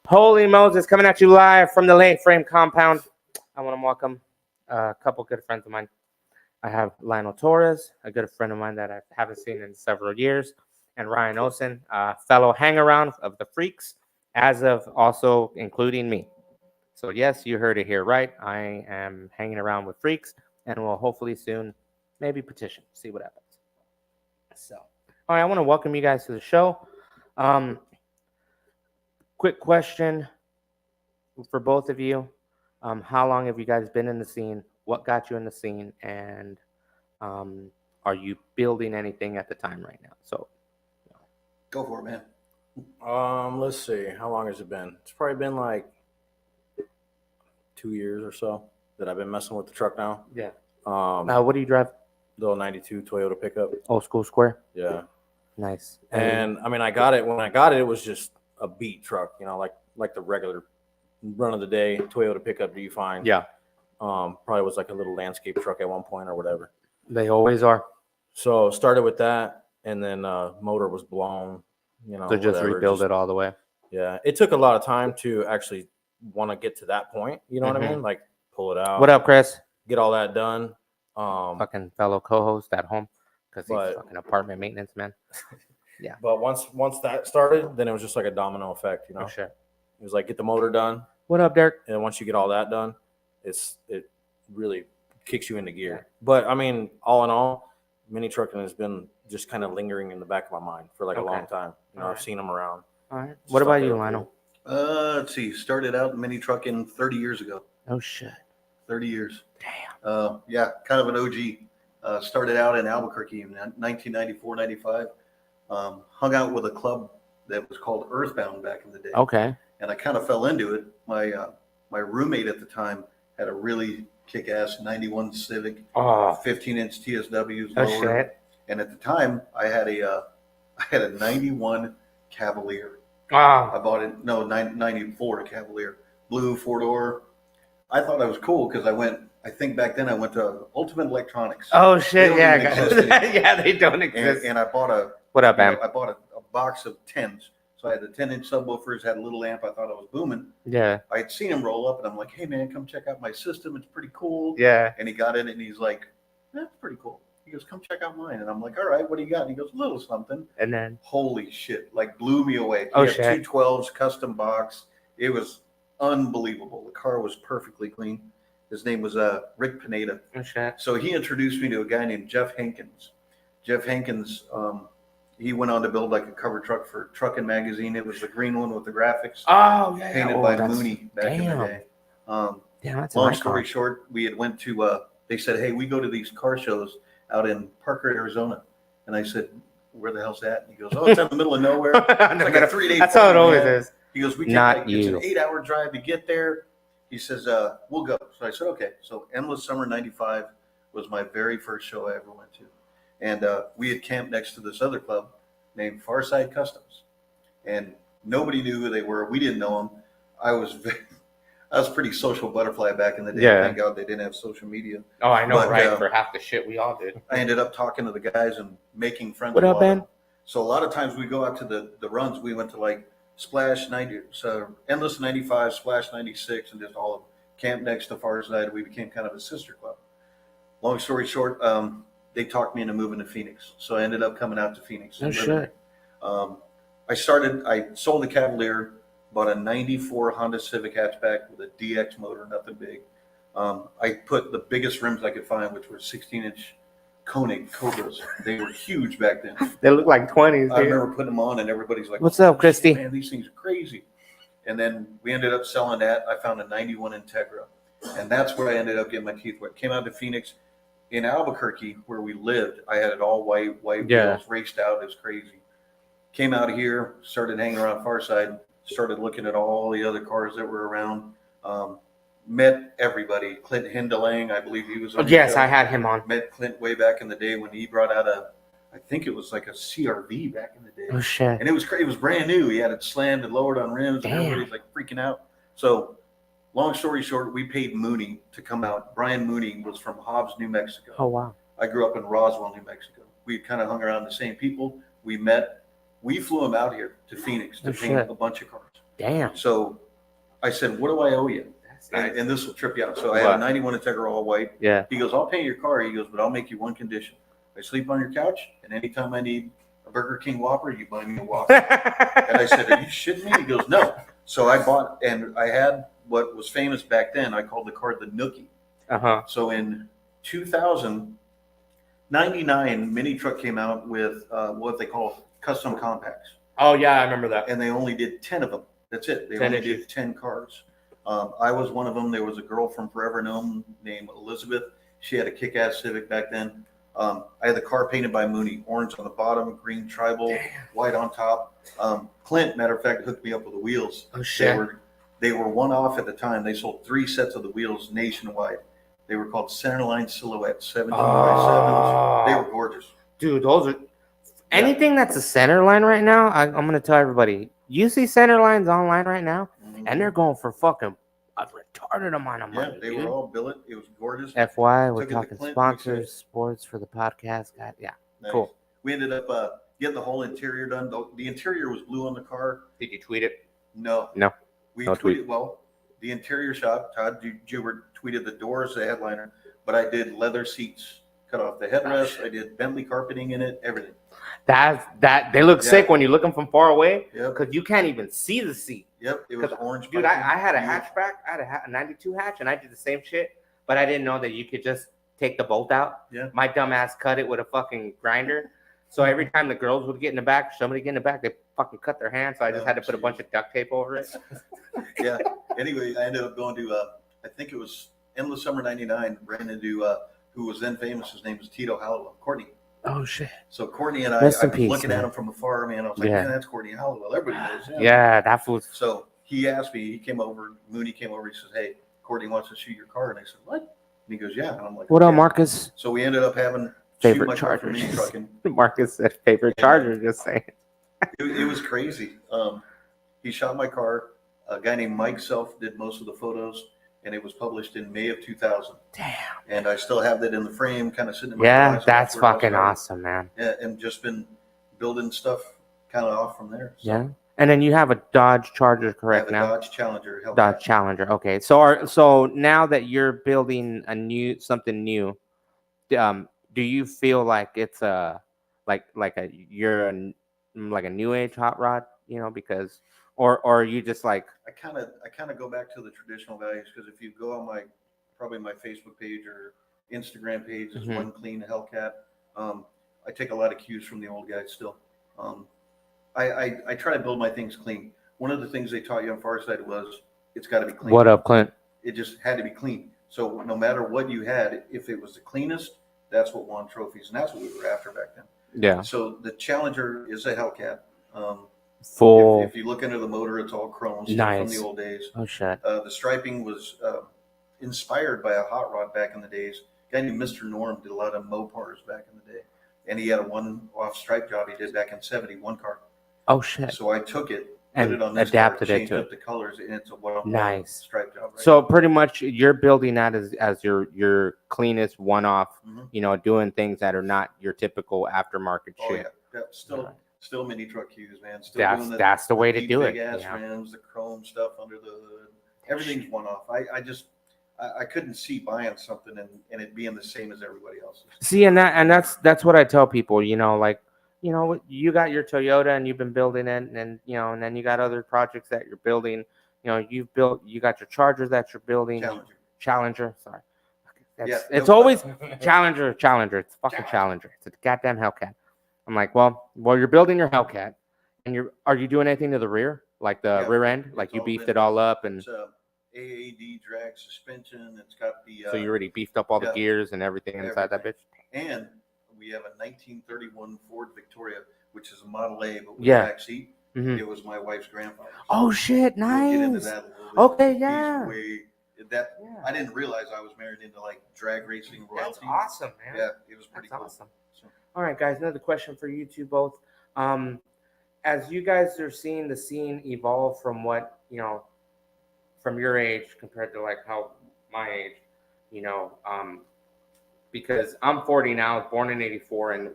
Holy Moses coming at you live from the Late Frame compound. I want to welcome a couple good friends of mine. I have Lionel Torres, a good friend of mine that I haven't seen in several years, and Ryan Olsen, a fellow hang-around of the Freaks, as of also including me. So yes, you heard it here right. I am hanging around with Freaks, and will hopefully soon maybe petition, see what happens. So, all right, I want to welcome you guys to the show. Quick question for both of you. How long have you guys been in the scene? What got you in the scene? And are you building anything at the time right now? So, go for it, man. Let's see. How long has it been? It's probably been like 2 years or so that I've been messing with the truck now. yeah. Now, What do you drive? the 92 Toyota pickup. Old school square. Yeah. Nice. And I mean, I got it. When I got it, it was just a beat truck, like the regular run of the day Toyota pickup that you find. Yeah. Probably was like a little landscape truck at one point or whatever. They always are. So started with that, and then motor was blown. So just rebuild it all the way. Yeah, it took a lot of time to actually want to get to that point. You know what I mean? Like pull it out. What up, Chris? Get all that done. Fucking fellow co-host at home because he's But- fucking apartment maintenance man. But once that started, then it was just like a domino effect. Oh shit. It was like get the motor done, What up, Derek? and once you get all that done, it really kicks you into gear. But I mean, all in all, mini trucking has been just kind of lingering in the back of my mind for like a long time. I've Alright. seen them around. All right. What about you, Lionel? Let's see. Started out mini trucking 30 years ago. Oh shit. 30 years. Damn. Yeah, kind of an OG. Started out in Albuquerque in 1994, 95. Hung out with a club that was called Earthbound back in the day. Okay. And I kind of fell into it. My roommate at the time had a really kick-ass 91 Civic, Oh. 15-inch TSWs Oh lower. shit. And at the time, I had a 91 Cavalier. Ah. I bought it, 94 Cavalier, blue 4-door. I thought I was cool because I think back then I went to Ultimate Electronics. Oh shit. They Yeah. don't even guys. exist anymore. Yeah, they don't exist. And I bought What up, man? I bought a box of 10s. So I had the 10-inch subwoofers, had a little amp. I thought I was booming. Yeah. I had seen him roll up and I'm like, hey man, come check out my system. It's pretty cool. Yeah. And he got in it and he's like, that's pretty cool. He goes, come check out mine. And I'm like, all right, what do you got? And he goes, a little something. And then. Holy shit, like blew me away. Oh, He had shit. two 12s, custom box. It was unbelievable. The car was perfectly clean. His name was Rick Pineda. Oh shit. So he introduced me to a guy named Jeff Hankins. Jeff Hankins, he went on to build like a cover truck for Truckin' Magazine. It was the green one with the graphics, Oh yeah. painted Oh, by that's- Mooney back in the damn. day. Damn, that's a Long nice story car. short, we had went to, they said, hey, we go to these car shows out in Parker, Arizona. And I said, where the hell's that? And he goes, oh, it's in the middle of nowhere. It's like a 3-day That's how it party, always man. is. He goes, we Not take it's you. an 8-hour drive to get there. He says, we'll go. So I said, okay. So Endless Summer 95 was my very first show I ever went to. And we had camped next to this other club named Farside Customs. And nobody knew who they were. We didn't know them. I was a pretty social butterfly back in the day. Yeah. Thank God they didn't have social media. Oh, I know, But, right? For half the shit we all did. I ended up talking to the guys and making friends. What with up, a lot of Ben? them. So a lot of times we go out to the runs. We went to like Splash 90, so Endless 95, Splash 96, and just all of them. Camp next to Farside. We became kind of a sister club. Long story short, they talked me into moving to Phoenix. So I ended up coming out to Phoenix. No and living shit. there. I sold the Cavalier, bought a 94 Honda Civic hatchback with a DX motor, nothing big. I put the biggest rims I could find, which were 16-inch Koenig Cobras. They were huge back then. They look like 20s, I dude. remember putting them on, and everybody's like, What's up, Christy? Man, these things are crazy. And then we ended up selling that. I found a 91 Integra. And that's where I ended up getting my teeth wet. Came out to Phoenix. In Albuquerque, where we lived, I had it all white Yeah. wheels, raced out. It was crazy. Came out here, started hanging around Farside, started looking at all the other cars that were around. Met everybody. Clint Hindelang, I believe he was on the Yes, show. I had him on. Met Clint way back in the day when he brought out I think it was like a CRV back in the day. Oh shit. And it was crazy. It was brand new. He had it slammed and lowered on rims, Damn. and everybody's like freaking out. So, long story short, we paid Mooney to come out. Brian Mooney was from Hobbs, New Mexico. Oh wow. I grew up in Roswell, New Mexico. We kind of hung around the same people. We met. We flew him out here to Phoenix to Oh, paint shit. a bunch of cars. Damn. So I said, what do I owe you? That's nice. And this will trip you out. So I had a What? 91 Integra all white. Yeah. He goes, I'll paint your car. He goes, but I'll make you one condition. I sleep on your couch, and anytime I need a Burger King Whopper, you buy me a Whopper. And I said, are you shitting me? He goes, no. So I bought, and I had what was famous back then. I called the car the Nookie. Uh-huh. So in 2000, 99 Mini Truck came out with what they call custom compacts. Oh, yeah, I remember that. And they only did 10 of them. That's it. They 10 only issues. did 10 cars. I was one of them. There was a girl from Forever Gnome named Elizabeth. She had a kick-ass Civic back then. I had the car painted by Mooney, orange on the bottom, green tribal, Damn. white on top. Clint, matter of fact, hooked me up with the wheels. Oh, shit. They were one off at the time. They sold 3 sets of the wheels nationwide. They were called Centerline Silhouette 17 by 7s. They were gorgeous. Dude, those are anything that's a center line right now. I'm gonna tell everybody. You see center lines online right now, and they're going for fucking a retarded amount of Yeah, money. they dude. were all billet. It was gorgeous. FY, we're Took it to talking Clint, sponsors, we said- sports for the podcast. God, yeah. Nice. Cool. We ended up getting the whole interior done. The interior was blue on the car. Did you tweet it? No. No. We No tweeted, tweet. well, the interior shop, Todd Jubert tweeted the doors, the headliner, but I did leather seats, cut off the headrest. I did Bentley carpeting in it, everything. That they look Yeah. sick when you look them from far away Yep. because you can't even see the seat. Yep. It was 'Cause, orange. Dude, piping. I had a Beautiful. hatchback. I had a 92 hatch, and I did the same shit, but I didn't know that you could just take the bolt out. Yeah. My dumb ass cut it with a fucking grinder. So every time the girls would get in the back, somebody get in the back, they fucking cut their hand. So I just Oh, had to put a jeez. bunch of duct tape over it. Yeah. Anyway, I ended up going to, I think it was Endless Summer 99, ran into, who was then famous. His name was Tito Halliwell, Courtney. Oh shit. So Courtney and I Rest in was peace, looking man. at him from afar, man. I was like, Yeah. man, that's Courtney Halliwell. Everybody knows him. Yeah, that fool's. So he asked me, he came over, Mooney came over, he says, hey, Courtney wants to shoot your car. And I said, what? And he goes, yeah. And I'm like, What up, "Okay." Marcus? So we ended up having Favorite shoot my car for Chargers. Mini Trucking. Marcus said favorite Charger. Just saying. It was crazy. He shot my car. A guy named Mike Self did most of the photos, and it was published in May of 2000. Damn. And I still have that in the frame, kind of sitting in my Yeah, garage. that's where I was fucking starting. awesome, man. Yeah, and just been building stuff kind of off from there. So Yeah. And then you have a Dodge Charger, I have correct a now? Dodge Challenger. Hellcat. Dodge Challenger. Okay. So now that you're building something new, do you feel like it's like a new age hot rod, because or are you just like, I kind of go back to the traditional values because if you go on my Facebook page or Instagram page is Mhm. One Clean Hellcat. I take a lot of cues from the old guys still. I try to build my things clean. One of the things they taught you on Farside was it's got to be clean. what up, Clint? It just had to be clean. So no matter what you had, if it was the cleanest, that's what won trophies, and that's what we were after back then. Yeah. So the Challenger is a Hellcat. Full. If you look under the motor, it's all chrome stuff Nice. from the old days. Oh shit. The striping was inspired by a hot rod back in the days. A guy named Mr. Norm did a lot of Mopars back in the day. And he had a one-off stripe job he did back in 71 car. Oh shit. So I took it, And put it on this adapted car, it changed to up the colors, and it's a one-off Nice. stripe job. Right So pretty much you're building that as your cleanest one-off, Mhm. doing things that are not your typical aftermarket Oh, shit. yeah. Still mini truck cues, man. Still That's the way to deep, do it. big-ass Yeah. rims, the chrome stuff under the hood. Everything's one-off. I couldn't see buying something and it being the same as everybody else's. See, and that's what I tell people. You got your Toyota and you've been building it, and then you got other projects that you're building. You got your Chargers that you're building. Challenger. Sorry. Yeah, It's no. always Challenger. It's fucking Challenger. It's a goddamn Hellcat. I'm like, well, you're building your Hellcat, and are you doing anything to the rear, like the Yeah, rear end, like it's you all beefed been- it all up, and It's AAD drag suspension. It's got the so you already beefed up all the yeah. gears and everything inside that bitch. and we have a 1931 Ford Victoria, which is a Model A, but with Yeah. a back seat. Mhm. It was my wife's grandfather. Oh shit! We'll get into Nice. that a little bit. Okay, He's yeah. I didn't realize I was married into like drag racing That's royalty. awesome, man. Yeah, it was pretty That's cool. awesome. So, All right, guys. Another question for you two both. As you guys are seeing the scene evolve from what from your age compared to like how my age, because I'm 40 now, I was born in '84, and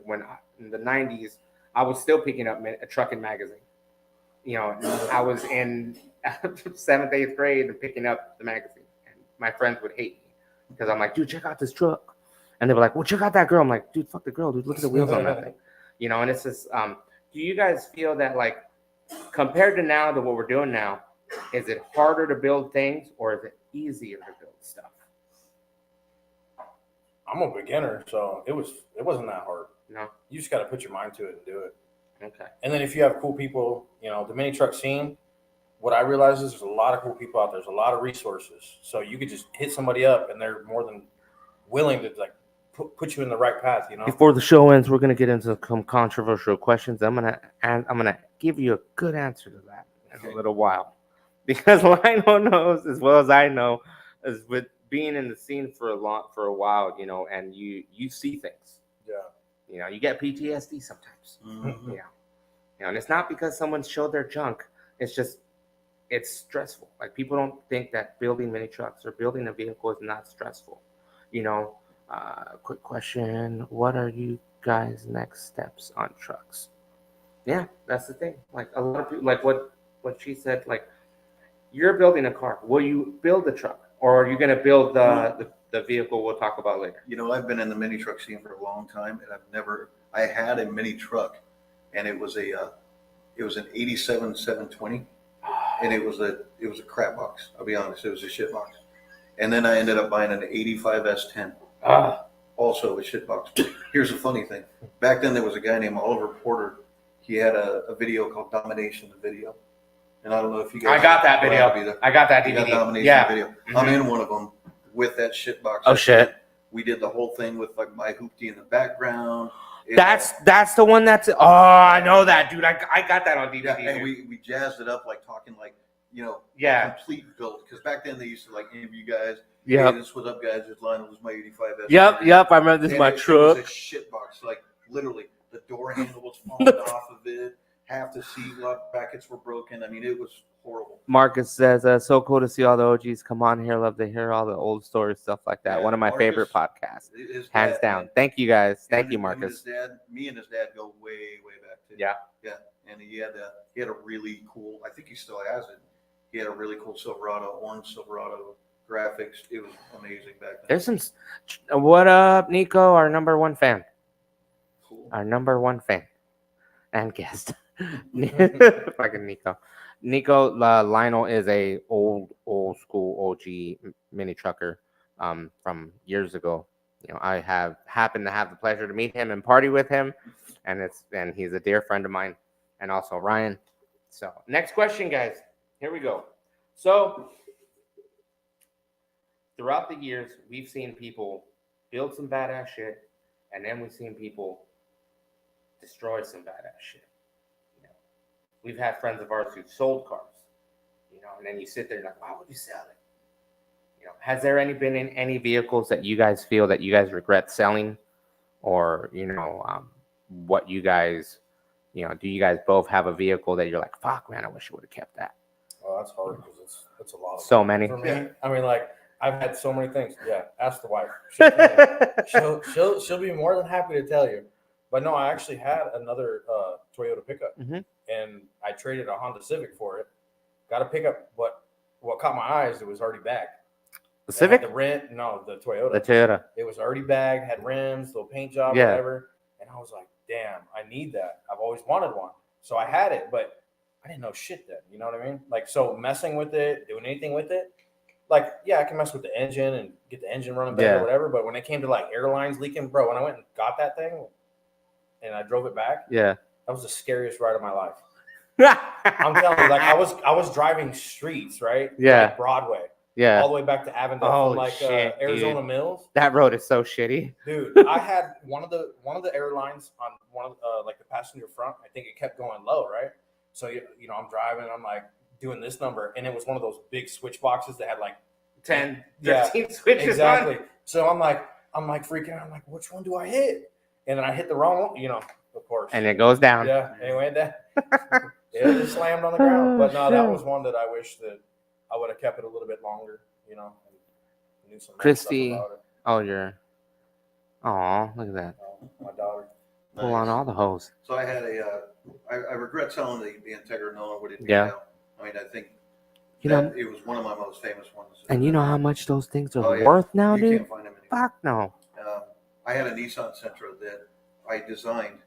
in the '90s, I was still picking up a trucking magazine. I was in 7th, 8th grade and picking up the magazine. And my friends would hate me because I'm like, dude, check out this truck. And they were like, well, check out that girl. I'm like, dude, fuck the girl, dude. Look at the wheels on that thing. And it's just, do you guys feel that, like, compared to now to what we're doing now, is it harder to build things or is it easier to build stuff? I'm a beginner, so it wasn't that hard. No? You just got to put your mind to it and do it. Okay. And then if you have cool people, the mini truck scene, what I realize is there's a lot of cool people out there. There's a lot of resources. So you could just hit somebody up and they're more than willing to like put you in the right path, Before the show ends, we're gonna get into some controversial questions. I'm gonna give you a good answer to that in a little while, because Lionel knows as well as I know, as with being in the scene for a while, and you see things. Yeah. You get PTSD sometimes. Mhm. And it's not because someone showed their junk. It's just it's stressful. Like, people don't think that building mini trucks or building a vehicle is not stressful. Quick question: what are you guys' next steps on trucks? Yeah, that's the thing. Like, a lot of people, like what she said. Like, you're building a car. Will you build a truck, or are you going to build the vehicle we'll talk about later? I've been in the mini truck scene for a long time, and I had a mini truck, and it was an 87 720, and it was a crap box. I'll be honest, it was a shit box. And then I ended up buying an 85 S10, also a shit box. Here's the funny thing: back then there was a guy named Oliver Porter. He had a video called Domination, the video, and I don't know if you guys. I got that will video. have either. I got that You got DVD. Domination Yeah. video. I'm in one of them with that shit box. Oh shit. We did the whole thing with like my hoopty in the background. That's the one that's. Oh, I know that, dude. I got that on DVD. Yeah, and dude. we jazzed it up like talking like Yeah. a complete build, because back then they used to like interview guys. Yep. Hey, this was up, guys. This Lionel was my 85 S. Yep. I remember this is And my it truck. was a shit box. Like, literally, the door handle was falling off of it. Half the seat lock brackets were broken. I mean, it was horrible. Marcus says, so cool to see all the OGs come on here. Love to hear all the old stories, stuff like that. Yeah, One of my Marcus, favorite podcasts, His hands dad, down. man. Thank you guys. Thank Him you, and Marcus. me and his dad go way, way back too. Yeah. Yeah. And he had a really cool, I think he still has it. He had a really cool Silverado, orange Silverado graphics. It was amazing back then. There's some. What up, Nico? Our number one fan. Cool. Our number one fan and guest. Fucking Nico. Lionel is a old school OG mini trucker from years ago. I have happened to have the pleasure to meet him and party with him, and he's a dear friend of mine, and also Ryan. So, next question, guys. Here we go. So, throughout the years, we've seen people build some badass shit, and then we've seen people destroy some badass shit. We've had friends of ours who sold cars, and then you sit there and like, why would you sell it? Has there been any vehicles that you guys feel that you guys regret selling, or what you guys, do you guys both have a vehicle that you're like, fuck, man, I wish I would have kept that? Well, that's hard because it's a lot. Of So many. for me. I mean, like, I've had so many things. Yeah, ask the wife. She'll be more than happy to tell you. But no, I actually had another Toyota pickup, and I traded a Honda Civic for it. Got a pickup, but what caught my eyes, it was already bagged. The Civic? The Toyota. The Toyota. It was already bagged, had rims, little paint job, Yeah. whatever. And I was like, damn, I need that. I've always wanted one. So I had it, but I didn't know shit then. You know what I mean? Like, so messing with it, doing anything with it, like, yeah, I can mess with the engine and get the engine running better or whatever. But when it came to like airlines leaking, bro, when I went and got that thing and I drove it back, Yeah. that was the scariest ride of my life. I'm telling you, like, I was driving streets, right? Yeah. Like Broadway. Yeah. All the way back to Avondale, Holy from like shit, Arizona dude. Mills. That road is so shitty. Dude, I had one of the airlines on one of like the passenger front. I think it kept going low, right? So I'm driving, I'm like doing this number, and it was one of those big switch boxes that had like 10, Yeah, 13 switches exactly. on. So I'm like freaking out. I'm like, which one do I hit? And then I hit the wrong one, of course. And it goes down. Yeah. Anyway, it just slammed on the ground. But no, that was one that I wish that I would have kept it a little bit longer. And knew some more Christy. stuff about it. Oh, look at that. My daughter. Pull on all the hose. So I had I regret selling the Integra, knowing what it did Yeah. now. I mean, I think You know, it was one of my most famous ones. and you know how much those things are Oh, yeah. worth now, You dude? can't find them anymore. Fuck no. I had a Nissan Sentra that I designed,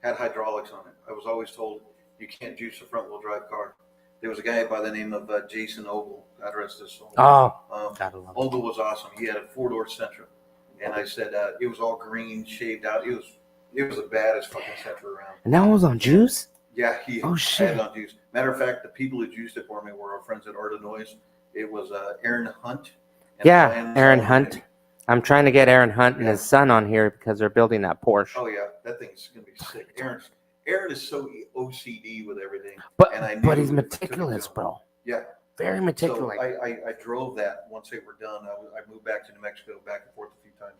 had hydraulics on it. I was always told you can't juice a front wheel drive car. There was a guy by the name of Jason Ogle, God rest his soul. Oh, gotta love it. Ogle was awesome. He had a 4-door Sentra, and I said it was all green, shaved out. It was the baddest fucking Sentra around. And that was on juice? Yeah, he Oh, had shit. it on juice. Matter of fact, the people who juiced it for me were our friends at Art of Noise. It was Aaron Hunt. and Yeah, Brian Aaron Zalman. Hunt. I'm trying to get Aaron Hunt and Yeah. his son on here because they're building that Porsche. Oh yeah, that thing's gonna be sick. Aaron is so OCD with everything. But and I knew but he's it took it meticulous, down. bro. Yeah. Very So meticulous. I drove that once they were done. I moved back to New Mexico, back and forth a few times,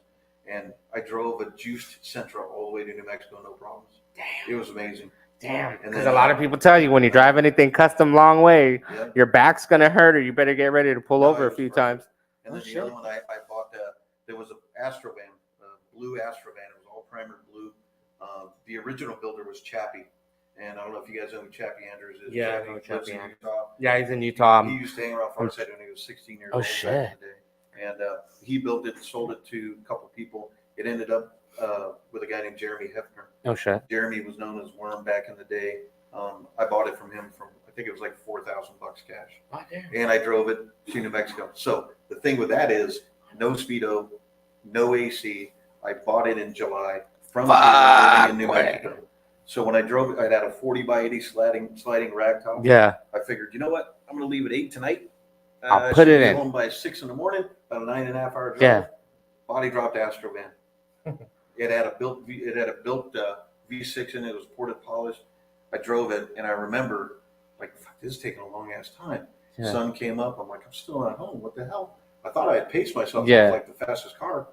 and I drove a juiced Sentra all the way to New Mexico, no problems. Damn. It was amazing. Damn. And Because then, a lot of people tell you when you drive anything custom long way, Yeah. your back's gonna hurt or you better get ready to pull No, over it a was few perfect. times. And Oh, then the shit. other one I bought, there was an Astrovan, blue Astrovan. It was all primered blue. The original builder was Chappie. And I don't know if you guys know who Chappie Andrews is. Yeah, I Chappie know lives Chappie in Andrews. Utah. Yeah, he's in Utah. He used to hang around Farside when he was 16 years Oh, old shit. back in the day. And he built it, sold it to a couple people. It ended up with a guy named Jeremy Hefner. Oh shit. Jeremy was known as Worm back in the day. I bought it from him I think it was like $4,000 cash. Oh, damn. And I drove it to New Mexico. So the thing with that is no speedo, no AC. I bought it in July from here, living in New Fuck, Mexico. So when I drove it, I had a 40 by 80 sliding rag top. Yeah. I figured, you know what? I'm going to leave at 8 tonight. I'll I put should it be in. home by 6 in the morning, about a 9.5 hour drive. Yeah. Body dropped Astrovan. It had a built V6 in it. It was ported polished. I drove it, and I remember, like, fuck, this is taking a long ass time. Yeah. Sun came up. I'm like, I'm still not home. What the hell? I thought I had paced myself. Yeah. I was like the fastest car.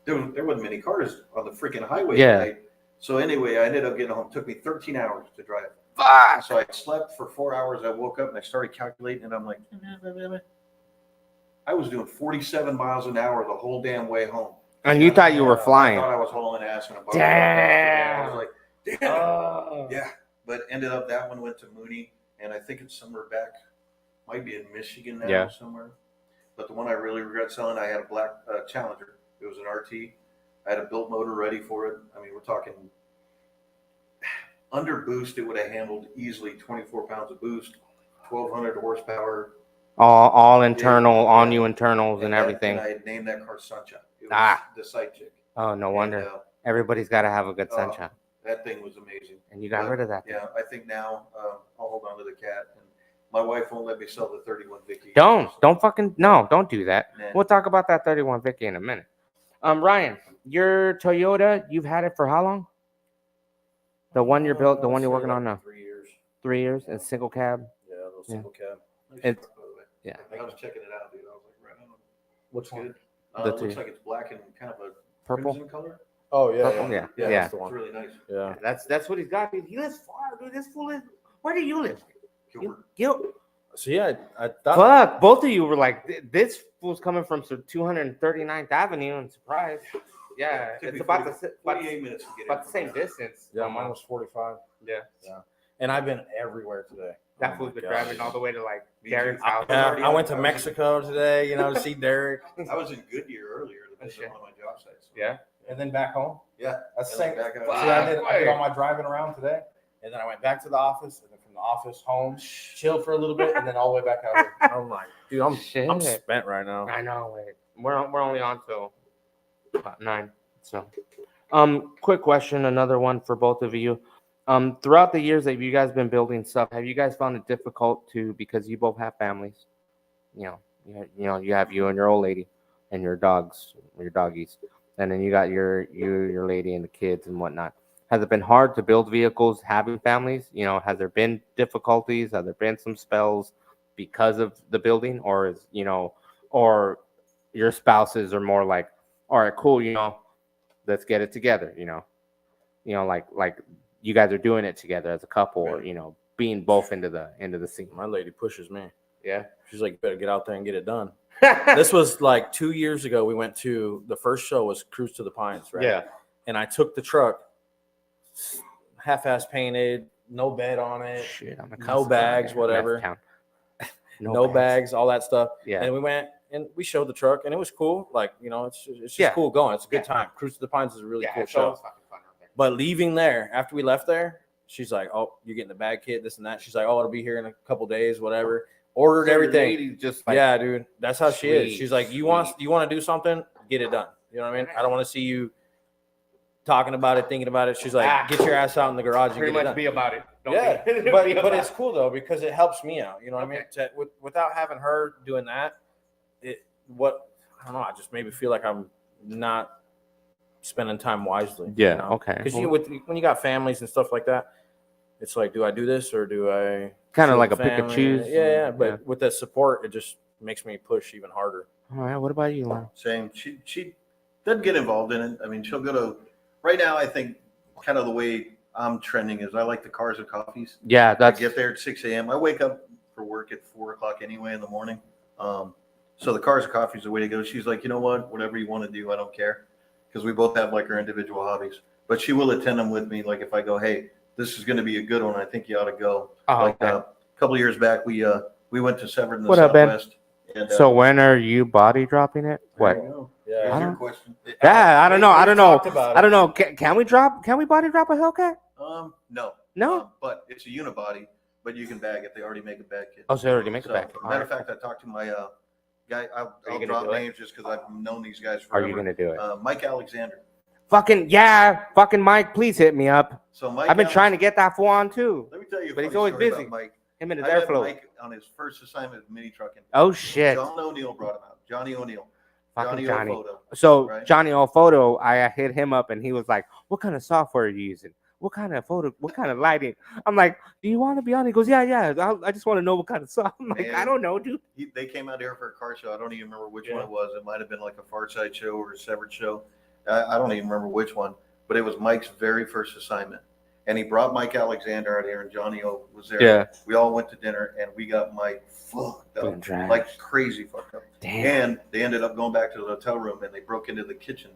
There wasn't many cars on the freaking highway. Yeah. Tonight. So anyway, I ended up getting home. It took me 13 hours to drive. Fuck. So I slept for 4 hours. I woke up and I started calculating, and I'm like, I was doing 47 miles an hour the whole damn way home. And you thought you were I flying. thought I was hauling ass in a boat. Damn. I was like, damn. Oh. Yeah. But ended up that one went to Mooney, and I think it's somewhere back, might be in Michigan now Yeah. somewhere. But the one I really regret selling, I had a black Challenger. It was an RT. I had a built motor ready for it. I mean, we're talking under boost, it would have handled easily 24 pounds of boost, 1,200 horsepower. All internal, Yeah. all new internals and that- everything. And I had named that car Sunshine. It was Ah. the side chick. Oh, no wonder. And, Everybody's got to have a good Oh. sunshine. that thing was amazing. And you got But, rid of that. Yeah, I think now I'll hold on to the cat. And my wife won't let me sell the 31 Vicky. Don't don't do that. Nah. We'll talk about that 31 Vicky in a minute. Ryan, your Toyota, you've had it for how long? The one you're built, the one you're working on now. 3 years. 3 years and single cab. Yeah, those Yeah. single cab. Nice It- truck, by the way. yeah. I was checking it out, dude. I was like, right on. Which It's one? good. The It looks two. like it's black and kind of a Purple. crimson color. Oh yeah, Purple, yeah, yeah. That's the It's one. really nice. Yeah. That's what he's got. Dude. He lives far, dude. This fool is. Where do you live? Gilbert. You. So yeah, I thought. Fuck. Both of you were like, this fool's coming from 239th Avenue. I'm surprised. Yeah, Took it's me about 40 the 48 minutes to get about in the from same there. distance. Yeah, almost. mine was 45. Yeah. And I've been everywhere today. That Oh fool's my been God. driving all the way to like Me Derek's too. house. Yeah, already I went on- to Mexico today, to see Derek, I was in Goodyear earlier to Oh, visit shit. one of my job sites. Yeah. and then back home. Yeah. That's And the then same. back out See, here. I did all my driving around today, and then I went back to the office, and then from the office home, chilled for a little bit, and then all the way back out here. I'm like, dude, I'm Shit. spent right now. I know. Wait, we're only on till about 9. So, quick question, another one for both of you. Throughout the years that you guys been building stuff, have you guys found it difficult to, because you both have families, you have you and your old lady and your dogs, your doggies, and then you got your lady and the kids and whatnot. Has it been hard to build vehicles having families? Has there been difficulties? Have there been some spells because of the building, or or your spouses are more like, all right, cool, let's get it together, like you guys are doing it together as a couple, or being both into the scene. My lady pushes me. Yeah. She's like, you better get out there and get it done. This was like 2 years ago. We went to the first show was Cruise to the Pines, right? Yeah. And I took the truck, half-ass painted, no bed on it. Shit, I'm No bags, whatever. no bags, all that stuff. Yeah. And we went and we showed the truck, and it was cool. Like, you know, it's just Yeah. cool going. It's a good Yeah. time. Cruise to the Pines is a really cool it's show. always fucking fun out there. But leaving there, after we left there, she's like, "Oh, you're getting the bag kit, this and that." She's like, "Oh, it'll be here in a couple days, whatever." Ordered So your everything. lady's just like, Yeah, dude, that's how she is. Sweet, She's like, you want to do something, get it done. You know what I mean? I don't want to see you talking about it, thinking about it. She's like, get your ass out in the garage and pretty get it much done. be about it. Don't Yeah, be- but be but about it's it. cool though because it helps me out. You know what I mean? Without having her doing that, I don't know. I just made me feel like I'm not spending time wisely. Yeah, you know? okay. Because when you got families and stuff like that, it's like, do I do this or do I Kind of show like the a pick and family? choose. Yeah. But with that support, it just makes me push even harder. All right. What about you, Lon? Same. She doesn't get involved in it. I mean, she'll go to, right now, I think kind of the way I'm trending is I like the cars and coffees. Yeah, I that's get there at 6 a.m. I wake up for work at 4 o'clock anyway in the morning. So the cars and coffee is the way to go. She's like, you know what? Whatever you want to do, I don't care. Because we both have like our individual hobbies. But she will attend them with me. Like if I go, hey, this is going to be a good one. I think you ought to go. okay. A couple of years back, we went to Severn in the What up, Ben? Southwest. And, So when are you body dropping it? What? there you go. Yeah. There's I your don't- question. Yeah, I don't know. I don't know. Talked about I it. don't know. Can we body drop a Hellcat? No. No. But it's a unibody, but you can bag it. They already make a bag kit. Oh, so they already make it So, back. matter of fact, I talked to my guy. I'll gonna drop do it? names just because I've known these guys Are forever. you gonna do it? Mike Alexander. Fucking yeah, fucking Mike, please hit me up. So Mike, I've been trying to get that fool on too. Let me tell you, a but he's funny always story busy. about Mike. Him and his I met airflow. Mike on his first assignment of mini trucking. Oh shit, John O'Neill brought him out. Johnny O'Neill. fucking Johnny Johnny. O'Photo. So Right. Johnny Photo, I hit him up and he was like, "What kind of software are you using? What kind of photo? What kind of lighting?" I'm like, "Do you want to be on?" He goes, "Yeah. I just want to know what kind of software." I'm like, Man. "I don't know, dude." They came out here for a car show. I don't even remember which Yeah. one it was. It might have been like a Far Side show or a Severed show. I don't even remember which one, but it was Mike's very first assignment. And he brought Mike Alexander out here, and Johnny O was there. Yeah. We all went to dinner, and we got Mike fucked up, Trash. like crazy fucked up. Damn. And they ended up going back to the hotel room, and they broke into the kitchen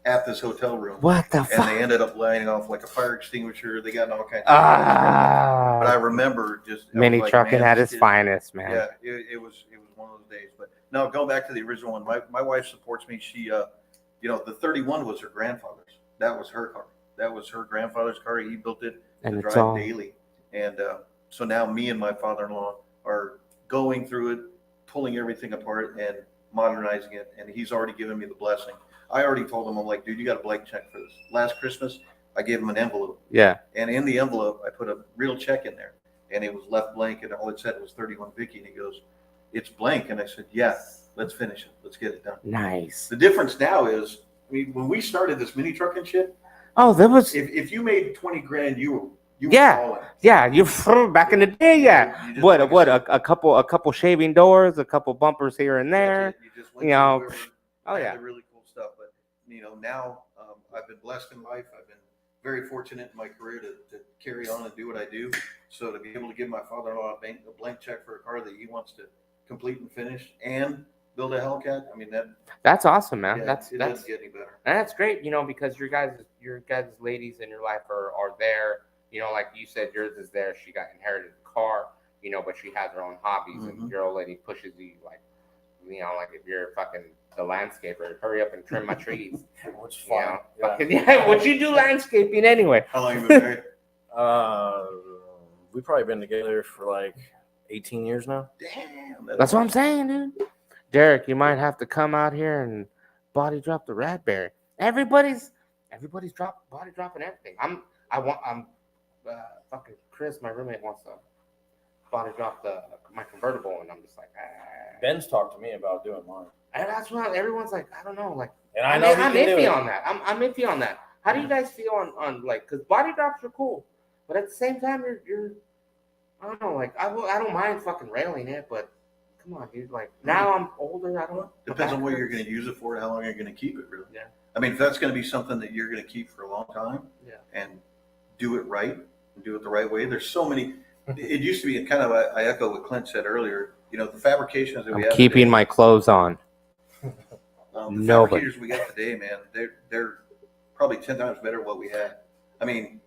at this hotel room. What the And fuck? they ended up lighting off like a fire extinguisher. They got in all kinds of stuff. But I remember just I was mini like, trucking man, at this its kid- finest, man. Yeah, it was one of those days. But no, going back to the original one, my wife supports me. She the 31 was her grandfather's. That was her car. That was her grandfather's car. He built it And to it's drive all daily. And so now me and my father-in-law are going through it, pulling everything apart and modernizing it. And he's already given me the blessing. I already told him, I'm like, dude, you got a blank check for this. Last Christmas, I gave him an envelope. yeah. And in the envelope, I put a real check in there. And it was left blank, and all it said was 31 Vicky. And he goes, it's blank. And I said, yeah, let's finish it. Let's get it done. Nice. The difference now is, I mean, when we started this mini trucking shit, Oh, there was if you made 20 grand, you were Yeah. balling. yeah. You back in the day, yeah. You just- What? like I What? said, A couple shaving doors, a couple bumpers here and there. that's it. You just went you to know, whoever Oh had yeah. the really cool stuff. But now I've been blessed in life. I've been very fortunate in my career to carry on and do what I do. So to be able to give my father-in-law a blank check for a car that he wants to complete and finish and build a Hellcat, I mean That's awesome, man. yeah, That's it doesn't get any better. And that's great, because your guys' ladies in your life are there. Like you said, yours is there. She got inherited the car, but she has her own hobbies, and Mhm. your old lady pushes you like if you're fucking the landscaper, hurry up and trim my trees. Which is You fine. know? Yeah. Fucking, yeah, what you do landscaping anyway? How long have you been married? We've probably been together for like 18 years now. Damn. That's what I'm saying, dude. Derek, you might have to come out here and body drop the Radberry. Everybody's body dropping everything. I'm fucking Chris, my roommate wants to body drop my convertible, and I'm just like, Ben's talked to me about doing mine. And that's what everyone's like. I don't know, like, And I know I'm he can do iffy it. on that. I'm iffy on that. How do you guys feel on like, because body drops are cool, but at the same time, you're I don't know, like I don't mind fucking railing it, but come on, dude. Like now I'm older, I don't. Depends on what you're going to use it for, how long you're going to keep it, really. Yeah. I mean, if that's going to be something that you're going to keep for a long time, Yeah. and do it right, and do it the right way. There's so many. It used to be kind of. I echo what Clint said earlier. The fabrications that we I'm have. keeping today, my clothes on. the Nobody. fabricators we got today, man. They're probably 10 times better than what we had. I mean,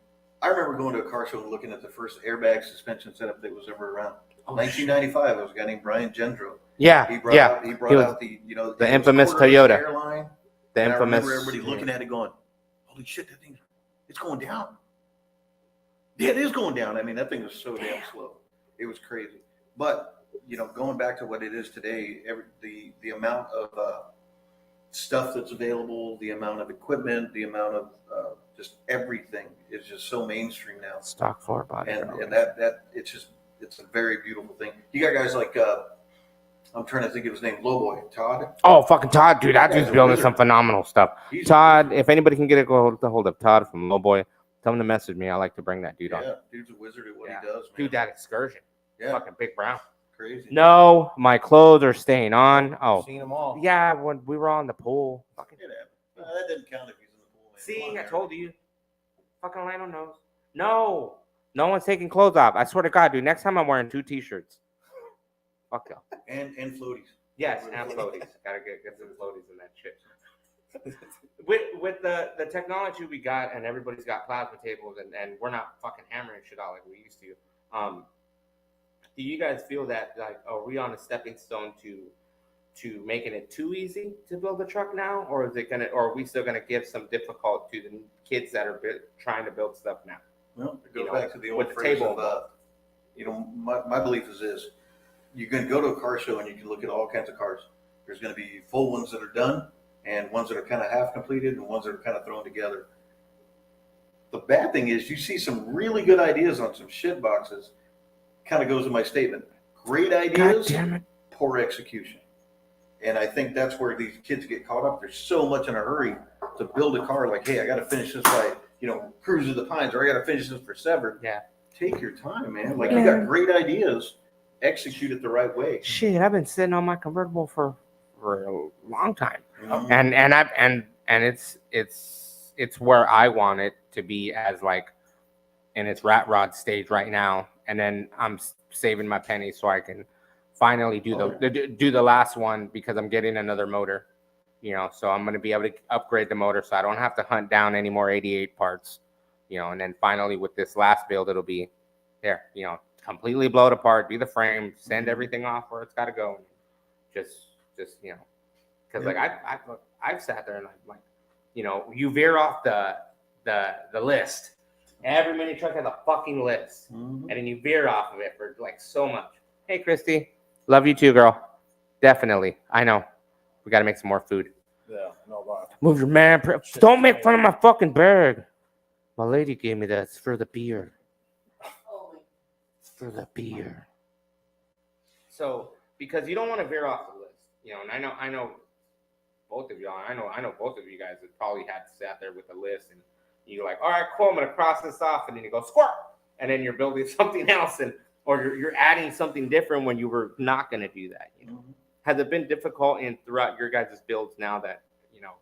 I remember going to a car show and looking at the first airbag suspension setup that was ever around. Oh, 1995. It was a guy named Brian Gendro. Yeah, He brought yeah. out, he He brought was out the, you know, the it was infamous quarterless Toyota. airline. The And I infamous. remember everybody looking at it going, holy shit, that thing, it's going down. Yeah, it is going down. I mean, that thing was so damn slow. It was crazy. But, you know, going back to what it is today, the amount of stuff that's available, the amount of equipment, the amount of just everything is just so mainstream now. Stock floor body. And that it's a very beautiful thing. You got guys like, I'm trying to think of his name, Lowboy, Todd. Oh, fucking Todd, dude. That That guy's dude's a building wizard. some phenomenal stuff. He's Todd, if anybody can get a hold of Todd from Lowboy, tell him to message me. I like to bring that dude on. yeah, dude's a wizard at what Yeah. he does, man. Dude, that excursion. Yeah, Fucking Big Brown. crazy. No, my clothes are staying on. Oh, Seen them all. yeah, when we were on the pool. Fucking. It happened. That doesn't count if he's in the pool, man. Come See, on, I Aaron. told you. Fucking Orlando knows. No, no one's taking clothes off. I swear to God, dude. Next time I'm wearing 2 t-shirts. Fuck y'all. And floaties. Yes, and floaties. Gotta get some floaties in that shit. With the technology we got, and everybody's got plasma tables, and we're not fucking hammering shit out like we used to. Do you guys feel that, like, are we on a stepping stone to making it too easy to build a truck now, or is it gonna, or are we still gonna give some difficult to the kids that are trying to build stuff now? Well, it goes You know, back to the with old the phrase table of, you know, my belief is this: you can go to a car show and you can look at all kinds of cars. There's going to be full ones that are done, and ones that are kind of half completed, and ones that are kind of thrown together. The bad thing is, you see some really good ideas on some shit boxes. Kind of goes to my statement: great God ideas, damn it! poor execution. And I think that's where these kids get caught up. They're so much in a hurry to build a car. Like, hey, I got to finish this by, you know, Cruise of the Pines, or I got to finish this for Severed. Yeah. Take your time, man. Like, you got great ideas. Execute it the right way. Shit, I've been sitting on my convertible for a long time. Mhm. And it's where I want it to be, as like in its rat rod stage right now, and then I'm saving my pennies so I can finally do the last one, because I'm getting another motor, you know, so I'm going to be able to upgrade the motor so I don't have to hunt down any more 88 parts, you know, and then finally with this last build, it'll be there, you know, completely blow it apart, do the frame, send everything off where it's got to go, just you know, because like I've sat there and like, you know, you veer off the list. Every mini truck has a fucking list, Mhm. and then you veer off of it for like so much. Hey, Christy, love you too, girl. Definitely, I know. We got to make some more food. Yeah, no lie. Move your man. Don't make fun of my fucking bag. My lady gave me that. It's for the beer. It's for the beer. So, because you don't want to veer off the list, you know, and I know both of y'all. I know both of you guys have probably had sat there with a list, and you're like, all right, cool, I'm gonna cross this off, and then you go squirt, and then you're building something else, and or you're adding something different when you were not gonna do that. You know, Mhm. has it been difficult throughout your guys' builds now that, you know,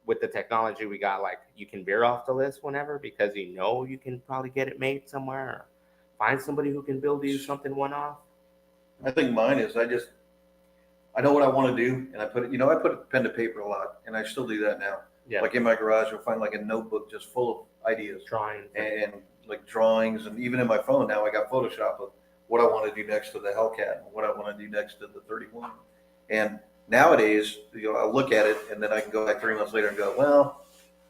with the technology we got, like you can veer off the list whenever because you know you can probably get it made somewhere, or find somebody who can build you something one off? I think mine is I know what I want to do, and I put pen to paper a lot, and I still do that now. Yeah, Like in my garage, you'll find like a notebook just full of ideas drawings. and like drawings, and even in my phone now I got Photoshop of what I want to do next to the Hellcat and what I want to do next to the 31. And nowadays, you know, I'll look at it and then I can go back 3 months later and go, well,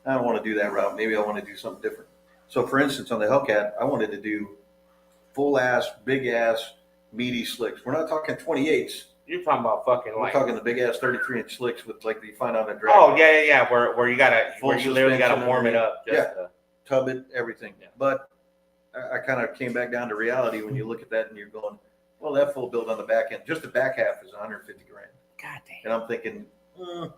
I don't want to do that route. Maybe I want to do something different. So for instance, on the Hellcat, I wanted to do full ass, big ass, meaty slicks. We're not talking 28s. You're talking about fucking We're like. talking the big ass 33-inch slicks with like you find on a drag. Oh yeah. Where you gotta, Full where you literally gotta suspension warm it underneath. up. Just to, Tub it, everything. Yeah. But I kind of came back down to reality when you look at that and you're going, well, that full build on the back end, just the back half is 150 grand. God damn. And I'm thinking, nah,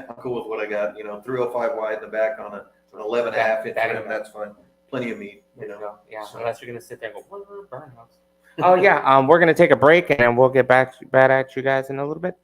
I'm cool with what I got. You know, 305 wide in the back on an 11 and a half inch That rim, ain't that's fine. Plenty of meat, you know. Yeah, So- unless you're gonna sit there and go, what a burn house. Oh yeah, we're gonna take a break and then we'll get back at you guys in a little bit.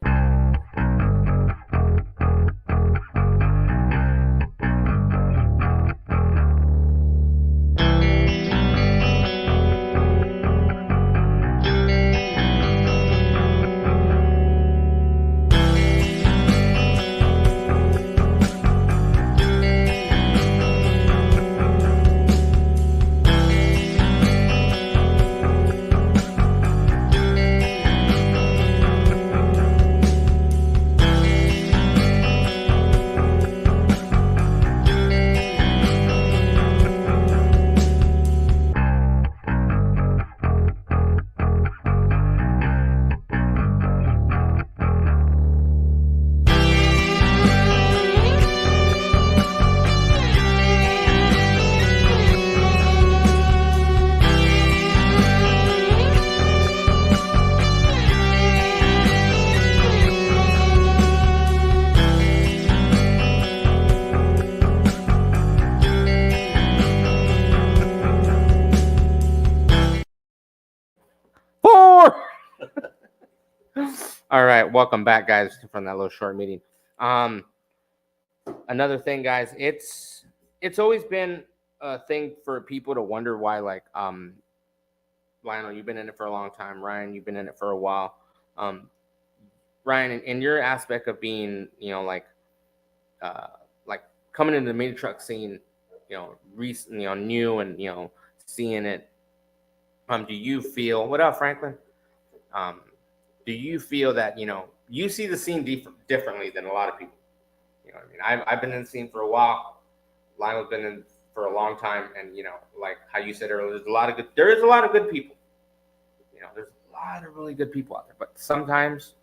All right, welcome back, guys, from that little short meeting. Another thing, guys, it's always been a thing for people to wonder why, like, Lionel, you've been in it for a long time. Ryan, you've been in it for a while. Ryan, in your aspect of being, like coming into the mini truck scene, recent, new, and seeing it. Do you feel? What up, Franklin? Do you feel that you see the scene differently than a lot of people? You know what I mean? I've been in the scene for a while. Lionel's been in for a long time, and like how you said earlier, there is a lot of good people. There's a lot of really good people out there, but sometimes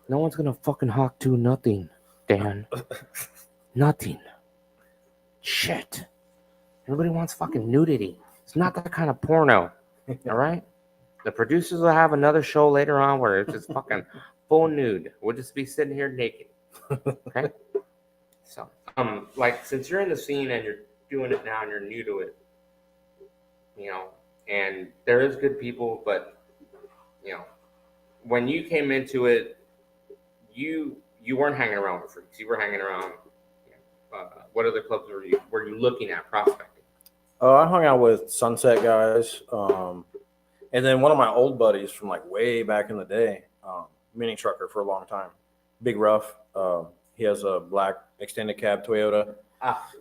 no one's gonna fucking hawk to nothing, Dan. Nothing. Shit. Everybody wants fucking nudity. It's not that kind of porno. All right? The producers will have another show later on where it's just fucking full nude. We'll just be sitting here naked. Okay? So, like, since you're in the scene and you're doing it now and you're new to it, and there is good people, but, when you came into it, you weren't hanging around with freaks. You were hanging around. What other clubs were you looking at prospecting? I hung out with Sunset guys, and then one of my old buddies from like way back in the day, mini trucker for a long time, Big Rough. He has a black extended cab Toyota.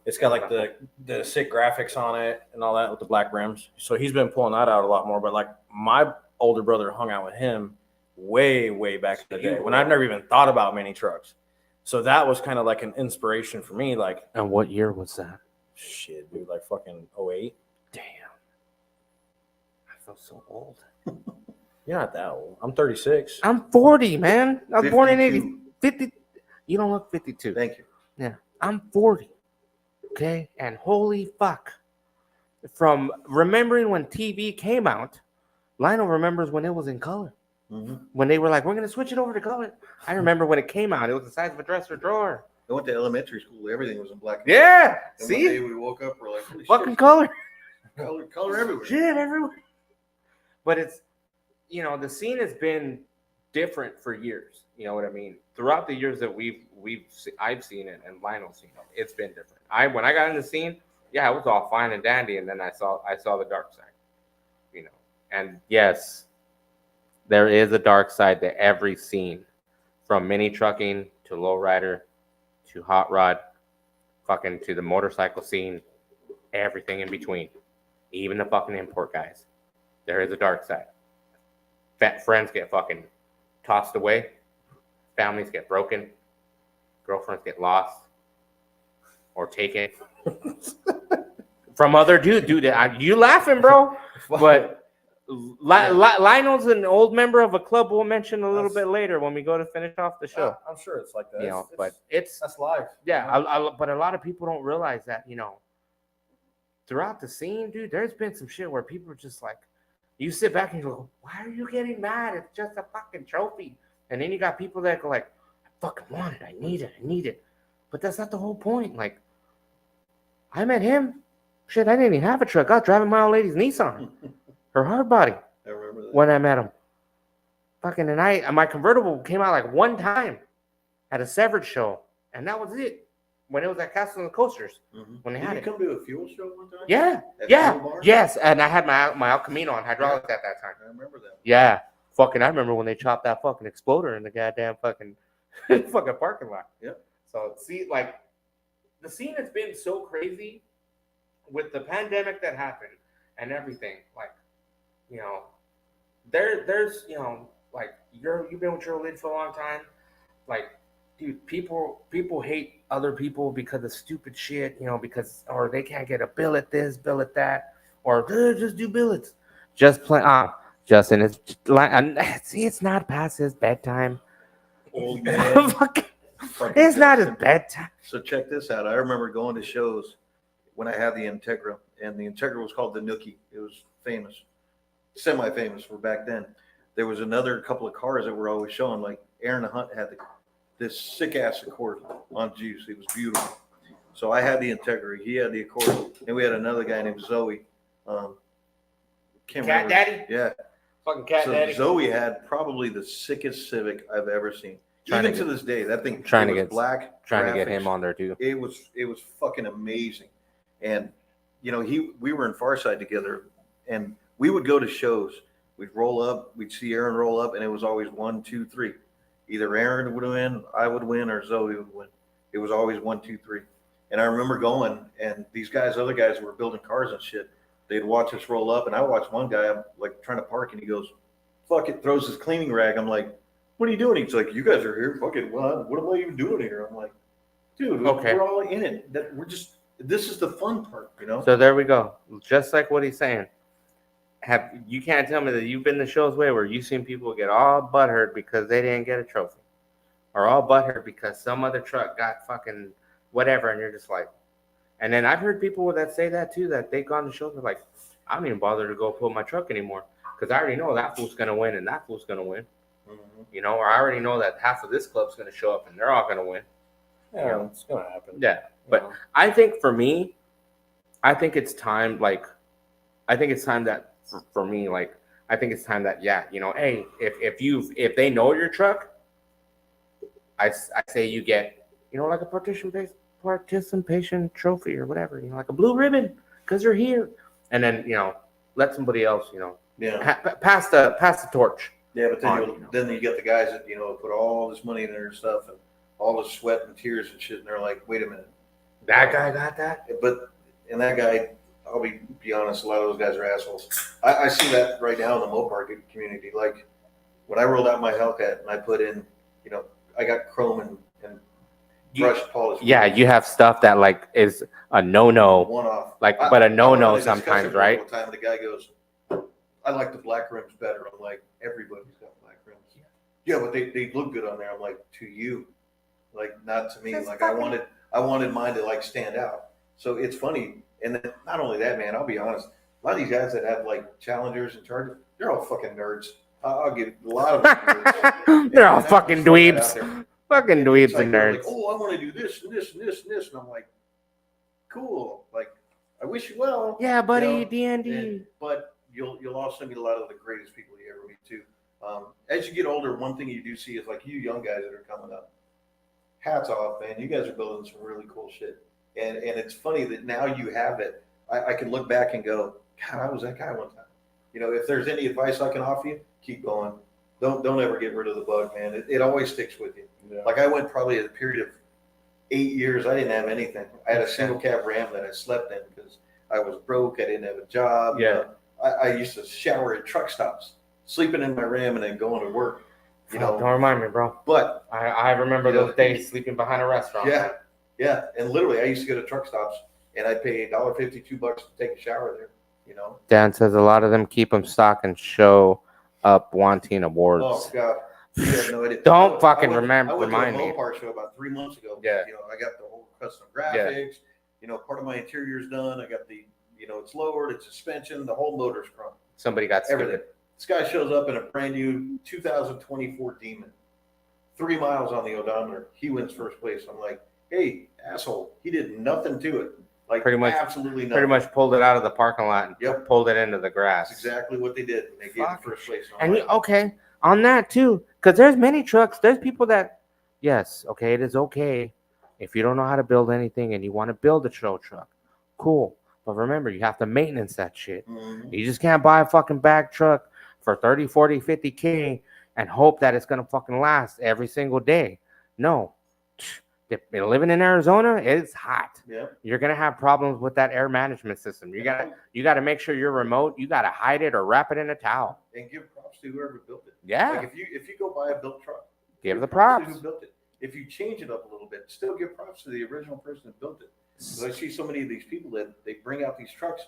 It's got like the sick graphics on it and all that with the black rims. So he's been pulling that out a lot more. But like my older brother hung out with him way back in the day when I've never even thought about mini trucks. So that was kind of like an inspiration for me. Like, and what year was that? Shit, dude, like fucking 08. Damn. I feel so old. You're not that old. I'm 36. I'm 40, man. I was born in 52. 50. You don't look 52. Thank you. Yeah. I'm 40. Okay? And holy fuck. From remembering when TV came out, Lionel remembers when it was in color. Mm-hmm. When they were like, we're going to switch it over to color. I remember when it came out. It was the size of a dresser drawer. I went to elementary school. Everything was in black. Yeah. And See? one day we woke up, we're like, holy Fucking shit, color. color everywhere. Shit everywhere. But it's, the scene has been different for years. You know what I mean? Throughout the years that I've seen it and Lionel's seen it, it's been different. When I got in the scene, yeah, it was all fine and dandy, and then I saw the dark side. And yes, there is a dark side to every scene, from mini trucking to lowrider to hot rod, fucking to the motorcycle scene, everything in between, even the fucking import guys. There is a dark side. Fat friends get fucking tossed away, families get broken, girlfriends get lost or taken from other dude. You laughing, bro? But Lionel's an old member of a club we'll mention a little bit later when we go to finish off the show. I'm sure it's like that. But that's life. Yeah, but a lot of people don't realize that, throughout the scene, dude, there's been some shit where people are just like, you sit back and you go, why are you getting mad? It's just a fucking trophy. And then you got people that go like, I fucking want it. I need it. But that's not the whole point. Like, I met him. Shit, I didn't even have a truck. I was driving my old lady's Nissan. Her hard body. I remember that. When I met him. Fucking, and my convertible came out like one time at a Severed show. And that was it. When it was at Castle and the Coasters. Mm-hmm. When they Did had you it. come to a fuel show one time? Yeah. At Yeah. Fuel Bar? Yes. And I had my El Camino on hydraulics at that time. I remember that. Yeah. Fucking, I remember when they chopped that fucking exploder in the goddamn fucking parking lot. Yeah. So, see, like, the scene has been so crazy with the pandemic that happened and everything. Like, there's, like, you've been with your old lady for a long time. Like, dude, people hate other people because of stupid shit, or they can't get a bill at this, bill at that, or just do billets. Just play. Justin, it's not past his bedtime. Old man. It's not his bedtime. So check this out. I remember going to shows when I had the Integra, and the Integra was called the Nookie. It was famous, semi-famous for back then. There was another couple of cars that were always showing, like Aaron Hunt had this sick-ass Accord on juice. It was beautiful. So I had the Integra. He had the Accord. And we had another guy named Zoe. Cat Daddy? Yeah. Fucking cat So daddy. Zoe had probably the sickest Civic I've ever seen. Trying Even to to get- this day, that thing trying to it was get- black. Trying to get graphics. him on there too. It was fucking amazing. And you know, we were in Farside together, and we would go to shows. We'd roll up, we'd see Aaron roll up, and it was always 1, 2, 3. Either Aaron would win, I would win, or Zoe would win. It was always 1, 2, 3. And I remember going, and these guys, other guys who were building cars and shit, they'd watch us roll up, and I watched one guy, I'm like trying to park, and he goes, "Fuck it," throws his cleaning rag. I'm like, "What are you doing?" He's like, "You guys are here. Fuck it. What am I even doing here?" I'm like, "Dude, Okay. we're all in it. That we're just. This is the fun part, you know." So there we go. Just like what he's saying. You can't tell me that you've been to shows where you've seen people get all butthurt because they didn't get a trophy, or all butthurt because some other truck got fucking whatever, and you're just like. And then I've heard people that say that too, that they've gone to shows and like, I don't even bother to go pull my truck anymore because I already know that fool's gonna win and that fool's gonna win, Mhm. you know, or I already know that half of this club's gonna show up and they're all gonna win. Yeah, it's gonna happen. Yeah, You but know? I think for me, I think it's time. Like, I think it's time that for me, like, I think it's time that you know, hey, if they know your truck, I say you get, you know, like a participation trophy or whatever, you know, like a blue ribbon because you're here, and then you know, let somebody else, you know, Yeah. pass the torch. Yeah, but then on, you you know. then you get the guys that put all this money in there and stuff, and all the sweat and tears and shit, and they're like, "Wait a minute, That guy got that. and that guy." I'll be honest. A lot of those guys are assholes. I see that right now in the Mopar community. Like when I rolled out my Hellcat and I put in, I got chrome and brushed polish. Yeah, you have stuff that like is a no. one off. Like, but a I no went on a sometimes, discussion right? board one time, and the guy goes, "I like the black rims better." I'm like, "Everybody's got black rims." Yeah, but they look good on there. I'm like, "To you, like not to me." That's Like fucking- I wanted mine to like stand out. So it's funny, and then not only that, man. I'll be honest. A lot of these guys that have like Challengers and Chargers, they're all fucking nerds. I'll give a lot of them. nerds. They're all And I fucking just throw that out dweebs. there. Fucking It's dweebs like and they're nerds. like, "Oh, I want to do this and this and this and this," and I'm like, "Cool. Like, I wish you well." Yeah, buddy, You know, D&D. But you'll also meet a lot of the greatest people you ever meet too. As you get older, one thing you do see is like you young guys that are coming up. Hats off, man! You guys are building some really cool shit, and it's funny that now you have it. I can look back and go, "God, I was that guy one time." If there's any advice I can offer you, keep going. Don't ever get rid of the bug, man. It always sticks with you. Yeah. Like I went probably a period of 8 years. I didn't have anything. I had a single cab Ram that I slept in because I was broke. I didn't have a job. Yeah. I used to shower at truck stops, sleeping in my Ram and then going to work. Don't remind me, bro. But I remember those days sleeping behind a restaurant. yeah, and literally I used to go to truck stops and I'd pay $1.50, $2 to take a shower there. Dan says a lot of them keep them stock and show up wanting awards. Oh God, you have no idea. Don't fucking I went remind to a me. Mopar show about 3 months ago. Yeah. I got the whole custom graphics. Part of my interior's done. I got the, it's lowered, it's suspension, the whole motor's chrome. Somebody got Everything. stupid. This guy shows up in a brand new 2024 Demon, 3 miles on the odometer. He wins first place. I'm like, hey, asshole, he did nothing to it. Like Pretty much- absolutely nothing. Pretty much pulled it out of the parking lot and Yep. pulled it into the grass. That's exactly what they did. They gave him Fuck. first place. I'm And like, okay, on that too, because there's many trucks. There's people that, yes, okay, it is okay if you don't know how to build anything and you want to build a show truck. Cool. But remember, you have to maintenance that shit. mhm. You just can't buy a fucking bag truck for 30, 40, 50K and hope that it's going to fucking last every single day. No. Living in Arizona, it's hot. Yeah. You're going to have problems with that air management system. You got to make sure your remote, you got to hide it or wrap it in a towel. And give props to whoever built it. Yeah. Like if you go buy a built truck, Give the to props. who built it. If you change it up a little bit, still give props to the original person that built it. So I see so many of these people that they bring out these trucks,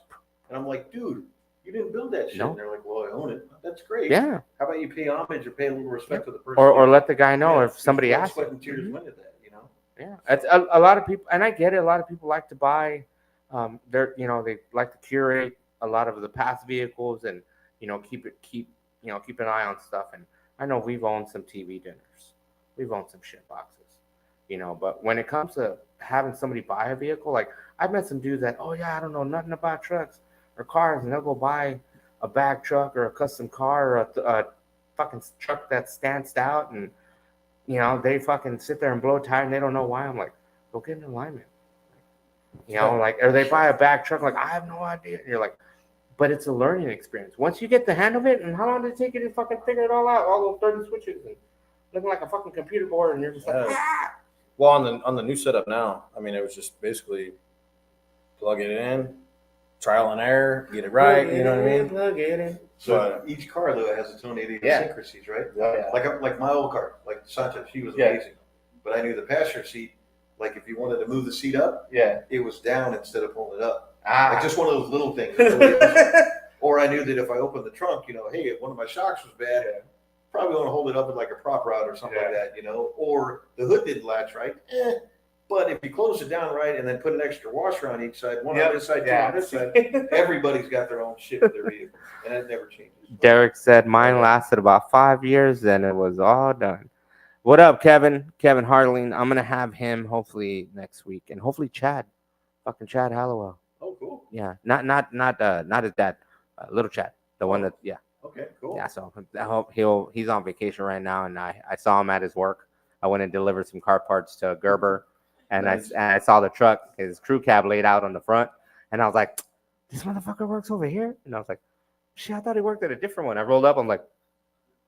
and I'm like, dude, you didn't build that shit. No. And they're like, well, I own it. That's great. Yeah. How about you pay homage or pay a little respect to the person? Or let the guy know Yeah, if somebody blood, asks. sweat, him. and tears Mhm. went to that. Yeah, it's a lot of people, and I get it. A lot of people like to buy. They like to curate a lot of the past vehicles, and keep an eye on stuff. And I know we've owned some TV dinners, we've owned some shit boxes, But when it comes to having somebody buy a vehicle, like I've met some dudes that, oh yeah, I don't know nothing about trucks or cars, and they'll go buy a bag truck or a custom car or a fucking truck that stands out, and they fucking sit there and blow tire and they don't know why. I'm like, go get an alignment. Like, or they buy a bag truck, like, I have no idea. And you're like, but it's a learning experience. Once you get the hang of it, and how long did it take you to fucking figure it all out? All those 30 switches and looking like a fucking computer board, and you're just like, ah! Well, on the new setup now, I mean, it was just basically plug it in, trial and error, get it right. You know what I mean? Plug it in. So each car though has its own idiosyncrasies, right? Yeah. Like my old car, like Santa, she was amazing. But I knew the passenger seat, like if you wanted to move the seat up, it was down instead of pulling it up. Like just one of those little things. Or I knew that if I opened the trunk, hey, if one of my shocks was bad, probably want to hold it up with like a prop rod or something like that, or the hood didn't latch right. But if you close it down right and then put an extra washer on each side, one on this side, two on this side, everybody's got their own shit with their vehicle, and it never changes. Derek said mine lasted about 5 years, then it was all done. What up, Kevin? Kevin Hartling. I'm gonna have him hopefully next week, and hopefully Chad, fucking Chad Hallowell. Oh, cool. Yeah, not his dad, little Chad, the one that Okay, cool. Yeah, so I hope he's on vacation right now, and I saw him at his work. I went and delivered some car parts to Gerber, and Nice. I saw the truck, his crew cab laid out on the front, and I was like, this motherfucker works over here, and I was like, shit, I thought he worked at a different one. I rolled up, I'm like,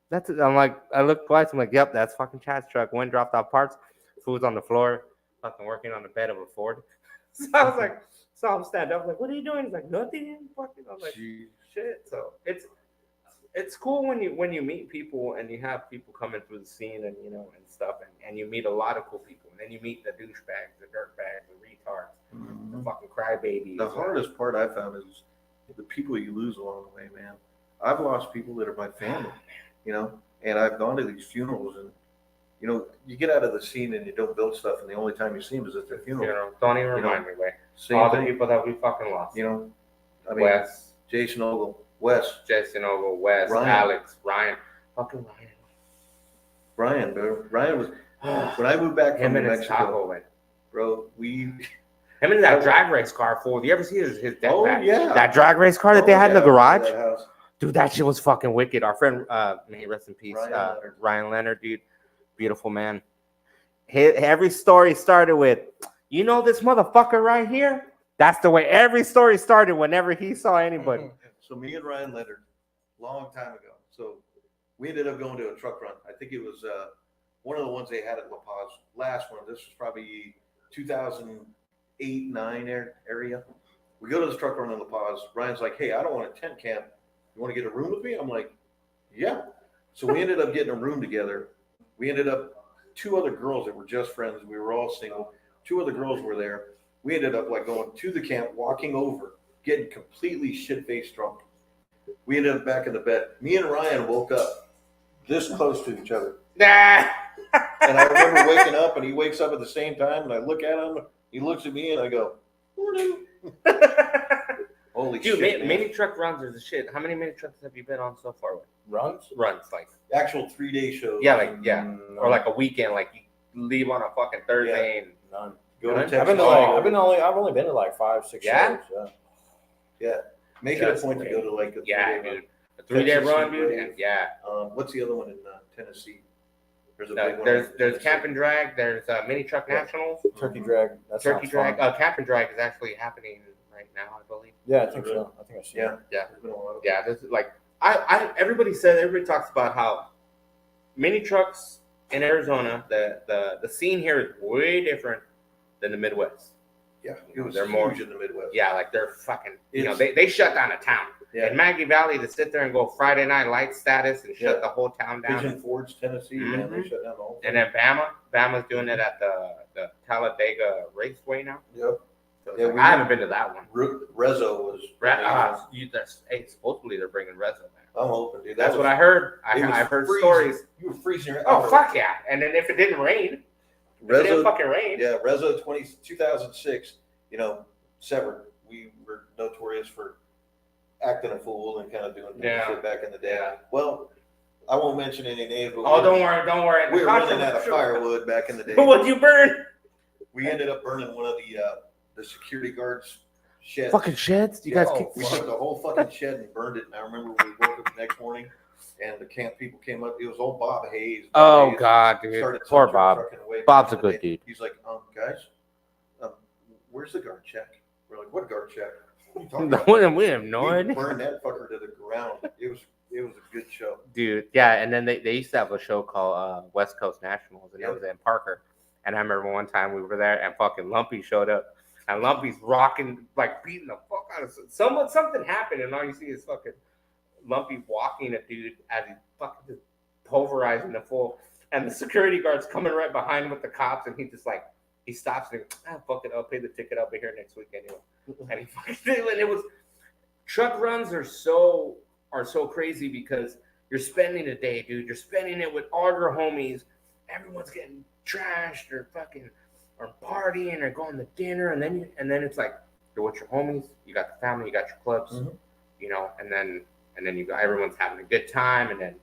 that's it. I'm like, I looked twice, I'm like, yep, that's fucking Chad's truck. Went, dropped off parts, food's on the floor, fucking working on the bed of a Ford. So I was like, saw him stand up, I was like, what are you doing? He's like, nothing. Fucking, I was like, shit. So it's cool when you meet people and you have people coming through the scene and and stuff, and you meet a lot of cool people, and then you meet the douchebags, the dirtbags, the retards, the fucking crybabies. The hardest part I found is the people you lose along the way, man. I've lost people that are my family, and I've gone to these funerals, and you get out of the scene and you don't build stuff, and the only time you see them is at their funeral. Don't even remind me, way. Same All the thing, people that we fucking lost. I mean, Wes, Jason Ogle, Wes, Jason Ogle, Wes, Ryan. Alex, Ryan, fucking Ryan, bro. Ryan was when I moved back from him New and his Mexico, Tahoe, man. bro. Him and that drag race car, fool. Do you ever see his death Oh, bag? yeah. That drag race car that they had in the garage? That house. Dude, that shit was fucking wicked. Our friend, may he rest in peace, Ryan Leonard. Ryan Leonard, dude. Beautiful man. Every story started with, this motherfucker right here? That's the way every story started whenever he saw anybody. So me and Ryan Leonard, long time ago. So we ended up going to a truck run. I think it was one of the ones they had at La Paz. Last one. This was probably 2008-9 area. We go to this truck run in La Paz. Ryan's like, hey, I don't want a tent camp. You want to get a room with me? I'm like, yeah. So we ended up getting a room together. We ended up, 2 other girls that were just friends. We were all single. 2 other girls were there. We ended up like going to the camp, walking over, getting completely shit-faced drunk. We ended up back in the bed. Me and Ryan woke up this close to each other. Nah. And I remember waking up, and he wakes up at the same time, and I look at him. He looks at me, and I go, morning. Holy Dude, shit, man. mini truck runs are the shit. How many mini trucks have you been on so far? Runs? Runs, like. Actual 3-day shows. Yeah, or like a weekend, like you leave on a fucking Thursday and None. Go to None? Texas. I've only been to like 5-6 Yeah? shows. Yeah. Make it a point to go to like a 3-day run. dude. A 3-day Texas run, Heat dude. Wave. And yeah. What's the other one in Tennessee? There's a big one. There's in Camp Tennessee. and Drag. There's Mini Truck Nationals. Turkey drag. That Turkey sounds Drag. fun. Camp and Drag is actually happening right now, I believe. Yeah, I think so. I think I've seen Yeah. it. Yeah. There's been a lot of Yeah, this is like everybody talks about how mini trucks in Arizona, the scene here is way different than the Midwest. Yeah, it was They're huge more- in the Midwest. Yeah, like they're fucking, It's- they shut down a town. Yeah. In Maggie Valley, to sit there and go Friday Night Light status and shut Yeah. the whole town down. Pigeon Forge, Tennessee, man, they Mhm. shut down the whole And thing. then Bama's doing it at the Talladega Raceway now. Yep. So it's Yeah, like, we I haven't did- been to that one. Rezo was. Supposedly they're bringing Rezo back. I'm hoping, dude. That's what I heard. it was I've heard freezing. stories. You were freezing your Oh, fuck yeah. And then if it didn't rain, if it didn't Rezo, fucking rain. yeah, Rezo 2006, Severed. We were notorious for acting a fool and kind of doing Yeah. shit back in the day. Yeah. Well, I won't mention any names, but Oh, don't worry. we were running out of firewood back in the day. What'd you burn? We ended up burning one of the security guards' Sheds. Fucking sheds. You guys Yo, kicked We took the whole fucking shed and burned it. And I remember when we woke up the next morning and the camp people came up. It was old Bob Hayes. Oh Hayes God, dude. started Poor truck Bob. trucking away. Bob's a And good dude. He's like, guys, where's the guard check? We're like, what guard check? What are you talking about? We have no We idea. burned that fucker to the ground. It was a good show. Dude, yeah, and then they used to have a show called West Coast Nationals, and it Yep. was in Parker. And I remember one time we were there, and fucking Lumpy showed up, and Lumpy's rocking, like beating the fuck out of something happened, and all you see is fucking Lumpy walking a dude as he fucking just pulverizing the fool, and the security guard's coming right behind him with the cops, and he just like he stops and he goes, fuck it, I'll pay the ticket, I'll be here next week anyway. And he fucking did, and it was truck runs are so crazy because you're spending a day, dude. You're spending it with all your homies. Everyone's getting trashed or fucking or partying or going to dinner, and then it's like you're with your homies. You got the family, you got your clubs, you know, and then you got everyone's having a good time, and then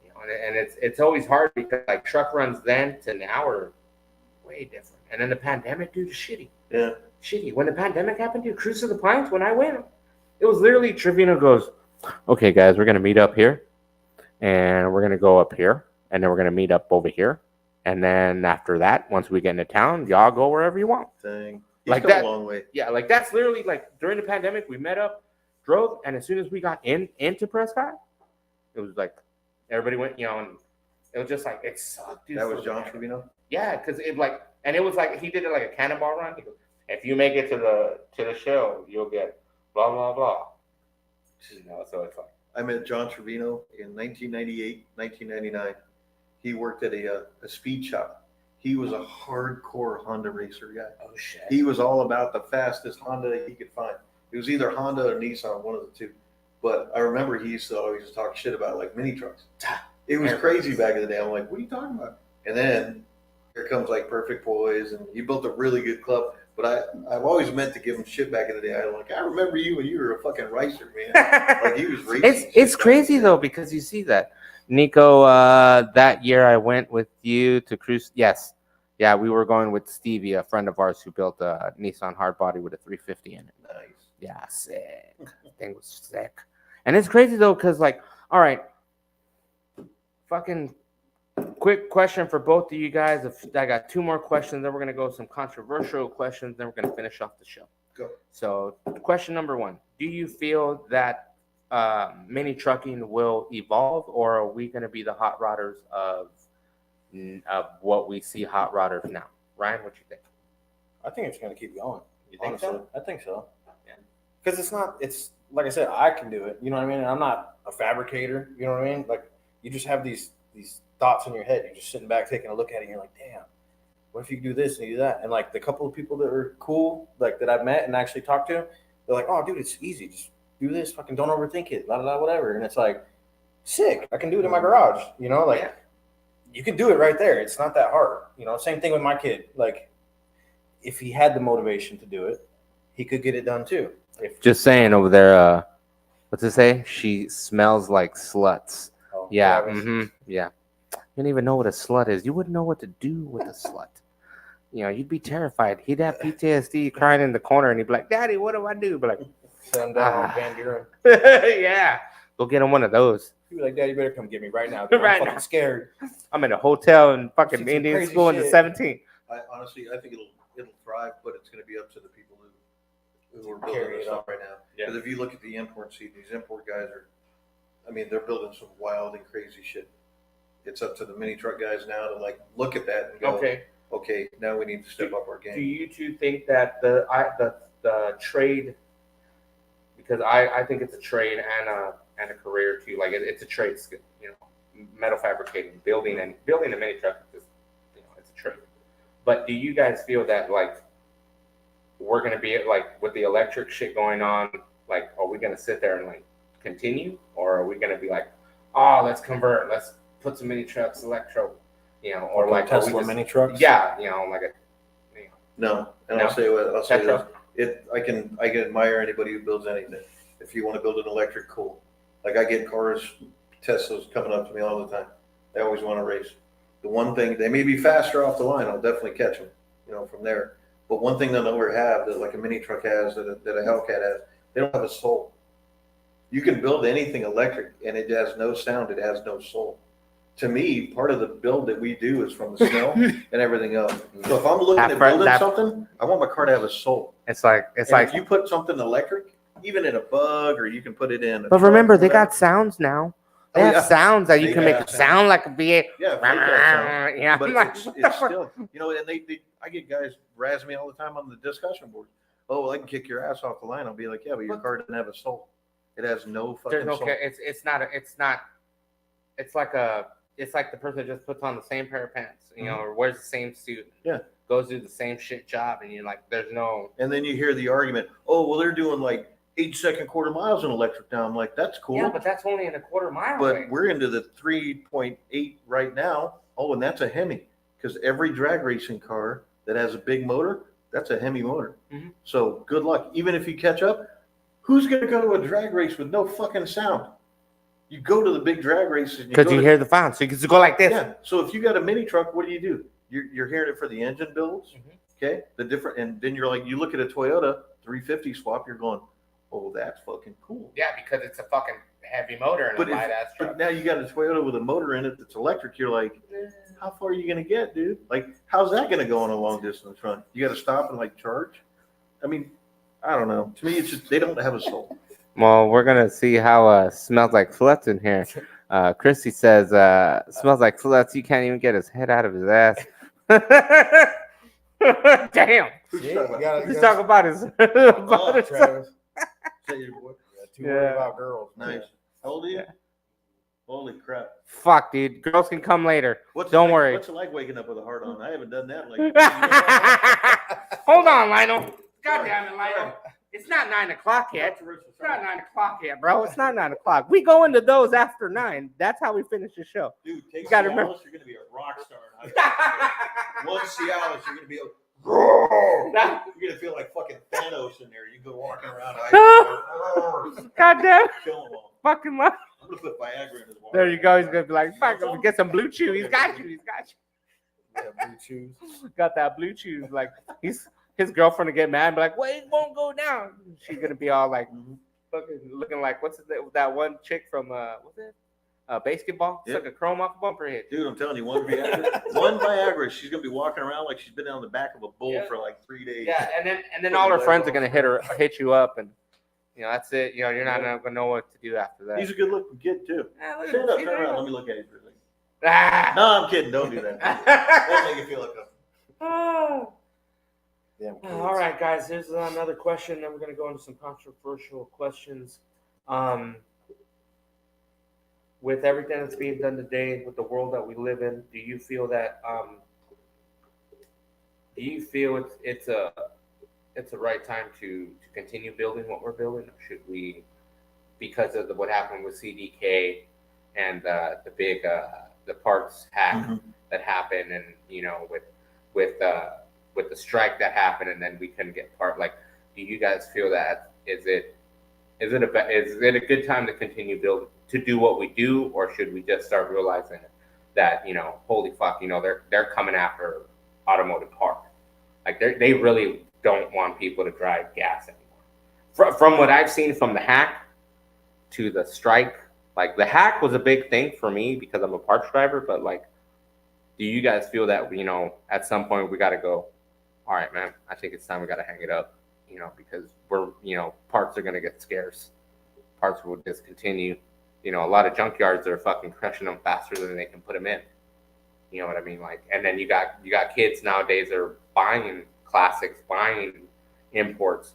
you know, and it's always hard because like truck runs then to now are way different. And then the pandemic, dude, is shitty. Yeah. Shitty. When the pandemic happened, dude, Cruise to the Pines, when I went, it was literally Trevino goes, okay, guys, we're going to meet up here, and we're going to go up here, and then we're going to meet up over here. And then after that, once we get into town, y'all go wherever you want. Dang. He's Like come that. a long way. Yeah, like that's literally like during the pandemic, we met up, drove, and as soon as we got into Prescott, it was like everybody went, you know, and it was just like it sucked, dude. That was so John bad. Trevino. Yeah, because it like, and it was like he did it like a cannonball run. He goes, if you make it to the show, you'll get blah blah blah. You know, so it's like I met John Trevino in 1998, 1999. He worked at a speed shop. He was a hardcore Honda racer guy. oh shit. He was all about the fastest Honda he could find. It was either Honda or Nissan, one of the two. But I remember he used to always talk shit about like mini trucks. It was crazy back in the day. I'm like, what are you talking about? And then here comes like Perfect Poise, and he built a really good club. But I've always meant to give him shit back in the day. I like, I remember you when you were a fucking racer, man. Like he was racing. It's crazy though because you see that Nico. That year I went with you to cruise. Yes, yeah, we were going with Stevie, a friend of ours who built a Nissan hardbody with a 350 in it. Nice. Yeah, sick. Thing was sick. And it's crazy though, because like, all right, fucking quick question for both of you guys. If I got two more questions, then we're gonna go with some controversial questions, then we're gonna finish off the show. Go. So, question number one: do you feel that mini trucking will evolve, or are we gonna be the hot rodders of what we see hot rodders now? Ryan, what you think? I think it's going to keep going. You think Honestly, so? I think so. Yeah. Because it's like I said, I can do it. You know what I mean? And I'm not a fabricator. You know what I mean? Like you just have these thoughts in your head. You're just sitting back taking a look at it, and you're like, damn, what if you do this and you do that? And like the couple of people that are cool, like that I've met and actually talked to, they're like, oh, dude, it's easy. Just do this. Fucking don't overthink it. Blah, blah, blah, whatever. And it's like, sick. I can do it in my garage. You know, like Yeah. you can do it right there. It's not that hard. You know, same thing with my kid. Like if he had the motivation to do it, he could get it done too. If Just saying over there. What's it say? She smells like sluts. oh, Yeah. Travis. Yeah. You don't even know what a slut is. You wouldn't know what to do with a slut. You know, you'd be terrified. He'd have PTSD crying in the corner, and he'd be like, "Daddy, what do I do?" But like, Send him down on Van Buren. yeah, go get him one of those. He'd be like, Daddy, you better come get me right now. Dude. Right I'm fucking now. scared. I'm in a hotel in See fucking some Indian crazy school in the shit. 17th. Honestly, I think it'll thrive, but it's going to be up to the people who are Carry building it this up. up right now. Yeah. Because if you look at the import scene, these import guys are, I mean, they're building some wild and crazy shit. It's up to the mini truck guys now to like look at that and go, okay, now we need to step up our Do game. you two think that the trade? Because I think it's a trade and a career too. Like it's a trade skill. You know, metal fabricating, building a mini truck is just, you know, it's a trade. But do you guys feel that like we're gonna be like with the electric shit going on? Like, are we gonna sit there and like continue, or are we gonna be like, oh, let's convert, let's put some mini trucks electro, you know, or like are we Tesla just- mini trucks. Yeah, you know, like a. You know, No, and No? I'll say Tetra? this. I can admire anybody who builds anything. If you want to build an electric, cool. Like I get cars, Teslas coming up to me all the time. They always want to race. The one thing, they may be faster off the line. I'll definitely catch them, you know, from there. But one thing they'll never have that like a mini truck has, that a Hellcat has, they don't have a soul. You can build anything electric and it has no sound, it has no soul. To me, part of the build that we do is from the smell and everything else. So if I'm looking That at fir- building that- something, I want my car to have a soul. It's like If you put something electric, even in a Bug, or you can put it in. but remember they got sounds now. They Oh, have yeah. sounds that you They can make have it sound like a V8. Yeah, fake that sound. Yeah, But I'm like, it's still, and I get guys razz me all the time on the discussion board. Oh, well, I can kick your ass off the line. I'll be like, yeah, but your car doesn't have a soul. It has no fucking there's no soul. it's like the person that just puts on the same pair of pants, or wears the same suit. Yeah. Goes do the same shit job, and you're like, there's no. And then you hear the argument, oh, well, they're doing like 8-second quarter miles in electric now. I'm like, that's cool. Yeah, but that's only in a quarter mile. But we're into the 3.8 right now. Oh, and that's a Hemi, because every drag racing car that has a big motor, that's a Hemi motor. Mhm. So good luck. Even if you catch up, who's going to go to a drag race with no fucking sound? You go to the big drag races. Because you hear the sound, so you can just go like this. Yeah. So if you got a mini truck, what do? You're hearing it for the engine builds. Mhm. Okay. The different, and then you're like, you look at a Toyota 350 swap, you're going, oh, that's fucking cool. Yeah, because it's a fucking heavy motor and But a light ass But truck. now you got a Toyota with a motor in it that's electric. You're like, how far are you going to get, dude? Like, how's that going to go on a long distance run? You got to stop and like charge. I mean, I don't know. To me, it's just they don't have a soul. Well, we're gonna see how smells like Flutz in here. Christy says smells like Flutz. You can't even get his head out of his ass. Damn. Who's See, talking you about? gotta- He's talking about his. about his- Travis. Is that your boy? Too worried Yeah. about girls. Nice. How old are you? Yeah. Holy crap. Fuck, dude. Girls can come later. Don't worry. What's it like waking up with a heart on? I haven't done that in like. Hold on, Lionel. God damn it, Lionel. It's not 9 o'clock yet. Controversial, It's not sorry. 9 o'clock yet, bro. It's not 9 o'clock. We go into those after 9. That's how we finish the show. Dude, take You gotta Cialis, remember- you're going to be a rock star. In high school. One Cialis, you're going to be you're going to feel like fucking Thanos in there. You go walking around. God damn. Kill them all. Fucking love. I'm going to put Viagra in his water. There you go. He's going to be like, fuck, get some blue chew. He's got you. He's got you. Yeah, blue shoes. Got that blue chew. Like, his girlfriend to get mad and be like, well, it won't go down. She's going to be all like, fucking looking like, that one chick from, what's it? Basketball. It's Yep. like a chrome off a bumper hit. Dude, I'm telling you, one Viagra, she's gonna be walking around like she's been on the back of a bull Yeah. for like 3 days. Yeah, and then all her friends are gonna hit you up, and that's it. You're not gonna know what to do after that. He's a good looking kid too. Ah, look at Stand him. up, See turn there? around, let me look at you for a second. Ah. No, I'm kidding. Don't do that. That'll make you feel like a Oh. Damn kids. All right, guys. Here's another question. Then we're gonna go into some controversial questions. With everything that's being done today, with the world that we live in, do you feel that? Do you feel it's a right time to continue building what we're building, or should we, because of what happened with CDK and the big the parts hack that happened, and with the strike that happened, and then we couldn't get part. Like, do you guys feel that is it a good time to continue building, to do what we do, or should we just start realizing that holy fuck, they're coming after automotive parts, like they really don't want people to drive gas anymore. From what I've seen, from the hack to the strike, like the hack was a big thing for me because I'm a parts driver, but like, do you guys feel that at some point we got to go, all right, man, I think it's time we got to hang it up, because we're parts are gonna get scarce, parts will discontinue. A lot of junkyards are fucking crushing them faster than they can put them in. You know what I mean? Like, and then you got kids nowadays are buying classics, buying imports,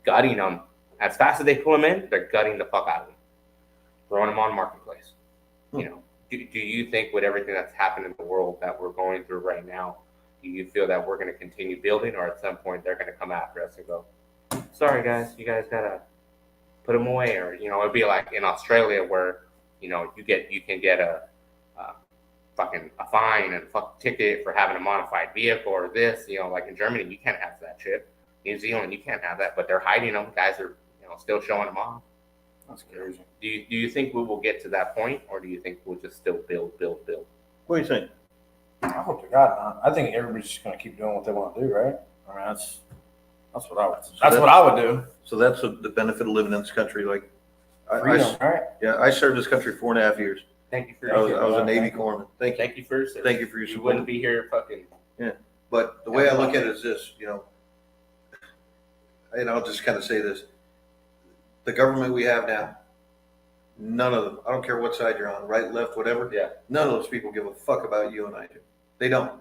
gutting them as fast as they pull them in. They're gutting the fuck out of them, throwing them on marketplace. Do you think with everything that's happened in the world that we're going through right now, do you feel that we're going to continue building, or at some point they're going to come after us and go, sorry guys, you guys gotta put them away? Or it'd be like in Australia where you can get a fucking a fine and a fucking ticket for having a modified vehicle, or this, like in Germany you can't have that shit. New Zealand you can't have that, but they're hiding them. Guys are still showing them off. That's crazy. Do you think we will get to that point, or do you think we'll just still build? What do you think? I hope to God not. I think everybody's just gonna keep doing what they want to do, right? I mean, that's what I would. That's what I would do. So that's the benefit of living in this country. Like, Freedom, right? yeah, I served this country 4.5 years. Thank you for I was your a service. Navy corpsman. Thank you. Thank you for your service. Thank you for your You support. wouldn't be here fucking. But the way I look at it is this, you know, and I'll just kind of say this: the government we have now, none of them. I don't care what side you're on, right, left, whatever. Yeah. None of those people give a fuck about you and I do. They don't,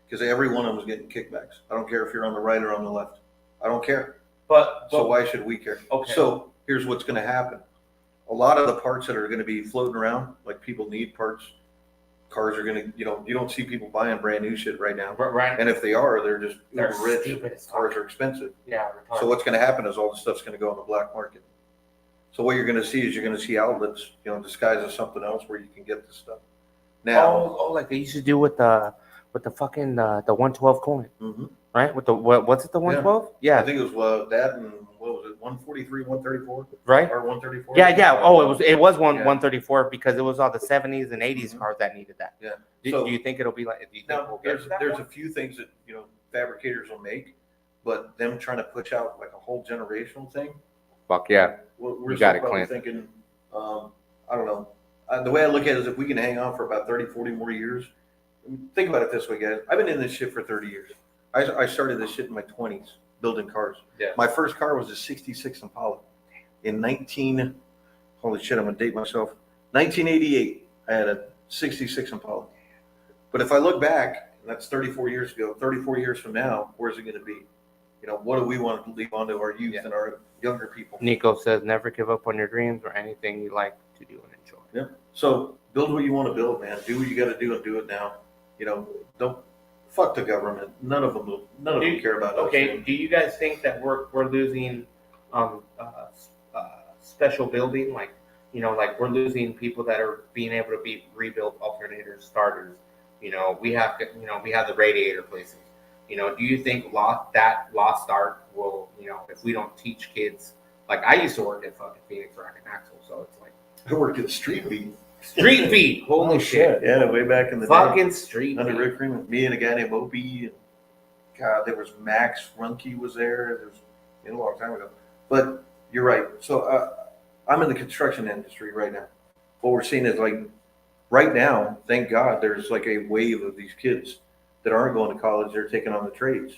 because every one of them is getting kickbacks. I don't care if you're on the right or on the left. I don't care. But So why should we care? Okay. So here's what's going to happen. A lot of the parts that are going to be floating around, like people need parts, cars are going to, you know, you don't see people buying brand new shit right now. right. And if they are, they're just They're uber rich. stupid as fuck. Cars are expensive. Yeah. So what's going to happen is all the stuff's going to go on the black market. So what you're going to see is you're going to see outlets, you know, disguised as something else where you can get this stuff. Now, like they used to do with the fucking the 112 coin, mhm. right? With the what's it, the 112? I Yeah. think it was that and what was it, 143, 134, Right. or 134? Yeah. Oh, it was Yeah. 134 because it was all the 70s and 80s Mhm. cars that needed that. Yeah. Do, So- do you think it'll be like? Do you think Now, we'll get there's to that there's one? a few things that, you know, fabricators will make, but them trying to push out like a whole generational thing. Fuck yeah. We're You got still it, probably Clint. thinking, I don't know. The way I look at it is if we can hang on for about 30, 40 more years, think about it this way, guys. I've been in this shit for 30 years. I started this shit in my 20s, building cars. Yeah. My first car was a 66 Impala. Holy shit, I'm going to date myself. 1988, I had a 66 Impala. But if I look back, and that's 34 years ago, 34 years from now, where's it going to be? You know, what do we want to leave onto our youth and our younger people? Nico says, never give up on your dreams or anything you like to do and enjoy. Yeah. So build what you want to build, man. Do what you got to do and do it now. You know, don't fuck the government. None of them care about us. Okay, man. do you guys think that we're losing special building, like, you know, like we're losing people that are being able to be rebuilt alternators, starters? You know, we have the radiator places. You know, do you think lost art will, you know, if we don't teach kids? Like I used to work at fucking Phoenix Rack and Axle, so it's like I worked at Street Beat. street beat. Holy Oh, shit. Yeah, way back in the day. Fucking street Under beat. Rick Freeman. Me and a guy named Opie. And God, there was Max Runke was there. There was a long time ago. But you're right. So I'm in the construction industry right now. What we're seeing is like right now, thank God, there's like a wave of these kids that aren't going to college. They're taking on the trades.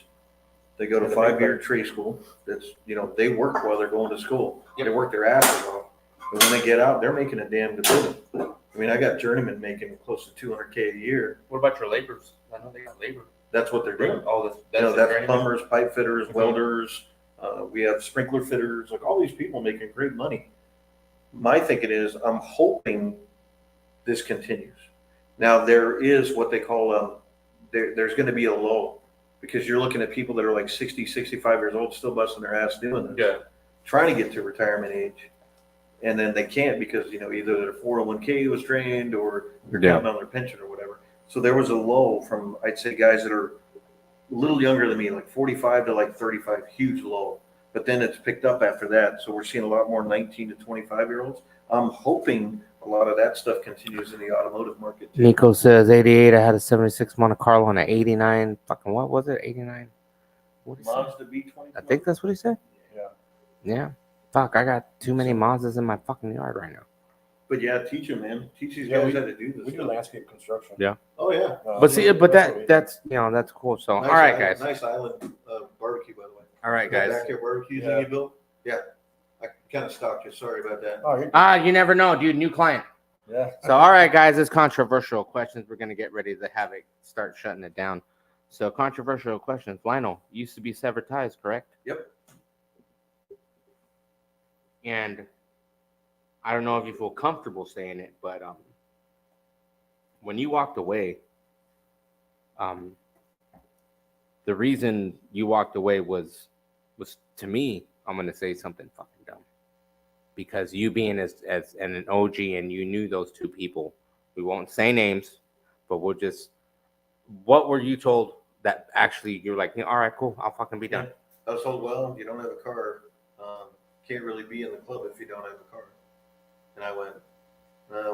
They go to 5-year trade school. That's, you know, they work while they're going to school. They work their asses off. And when they get out, they're making a damn good living. I mean, I got journeymen making close to $200K a year. What about your laborers? I know they got labor. That's what they're doing. All this. You know, it, that's right? plumbers, pipe fitters, Mhm. welders. We have sprinkler fitters, like all these people making great money. My thinking is, I'm hoping this continues. Now, there is what they call there's going to be a lull because you're looking at people that are like 60, 65 years old, still busting their ass doing this, Yeah. trying to get to retirement age. And then they can't because, you know, either their 401k was drained or they're counting on their pension or whatever. So there was a lull from, I'd say, guys that are a little younger than me, like 45 to like 35, huge lull. But then it's picked up after that. So we're seeing a lot more 19 to 25-year-olds. I'm hoping a lot of that stuff continues in the automotive market too. Nico says 88. I had a 76 Monte Carlo and an 89. Fucking what was it? 89. What did he say? Mazda B20. I think that's what he said. Yeah. Yeah. Fuck, I got too many Mazdas in my fucking yard right now. But yeah, teach them, man. Teach these Yeah, guys how to do this. We do stuff. landscape construction. Yeah. Oh yeah. But see, but that's what we do. that's you know that's cool. So Nice all right, island- guys. Nice island barbecue, by the way. All right, That guys. Backyard barbecues Yeah. that you built. Yeah. I kind of stalked you. Sorry about that. Oh, you're You never know, dude. New client. yeah. So all right, guys. It's controversial questions. We're gonna get ready to have it start shutting it down. So controversial questions. Lionel, used to be Severed Ties, correct? Yep. And I don't know if you feel comfortable saying it, but when you walked away, the reason you walked away was to me, I'm gonna say something fucking dumb. Because you being as an OG and you knew those two people, we won't say names, but we'll just what were you told that actually you're like, yeah, all right, cool, I'll fucking be done. I was told, well, you don't have a car. Can't really be in the club if you don't have a car. And I went,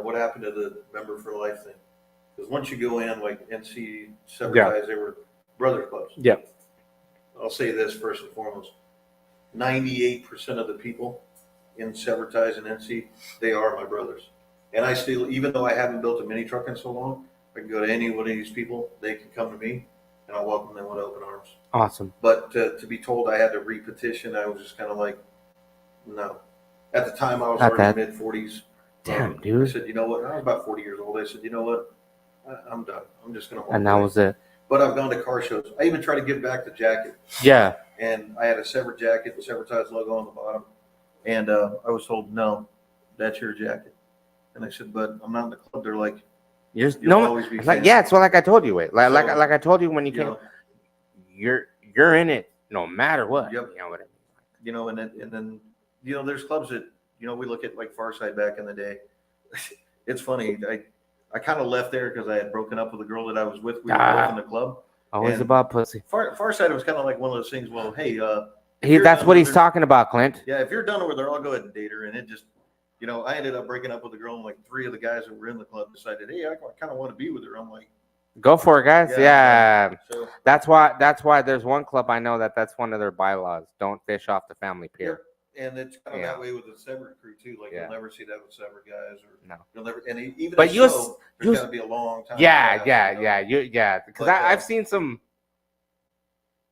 what happened to the member for life thing? Because once you go in, like NC Severed Yeah. Ties, they were brothers clubs. Yeah. I'll say this first and foremost: 98% of the people in Severtise and NC, they are my brothers. And I still, even though I haven't built a mini truck in so long, I can go to any one of these people. They can come to me, and I'll welcome them with open arms. Awesome. But to be told I had to repetition, I was just kind of like, no. At the time, I was Not already that. mid-40s. Damn, I dude. said, you know what? I was about 40 years old. I said, you know what? I'm done. I'm just going to walk And that away. was it. But I've gone to car shows. I even tried to give back the jacket. Yeah. And I had a Severed jacket, the Severtise logo on the bottom. And I was told, no, that's your jacket. And I said, but I'm not in the club. They're like, You're you'll no. always be It's like fans. yeah. It's like I told you. Wait. Like So, I told you when you You came. know, You're in it no matter what. Yep. You know what I mean? you know, and then, you know, there's clubs that, you know, we look at like Farside back in the day. It's funny. I kind of left there because I had broken up with a girl that I was with. We were both in the club. Always And- about pussy. Farside was kind of like one of those things. Well, hey, That's what he's talking about, Clint. yeah, if you're done with her, I'll go ahead and date her. And it just, you know, I ended up breaking up with a girl, and like 3 of the guys that were in the club decided, hey, I kind of want to be with her. I'm like, Go for it, guys. Yeah. Yeah. so That's why there's one club I know that's one of their bylaws. Don't fish off the family pier. and it's kind of Yeah. that way with the Severed crew too. Like Yeah. you'll never see that with Severed guys, or No. you'll never. And even But a you'll show, you'll- there's got to be a long time. Yeah, pass, yeah, you know? yeah. Because But, I've seen some.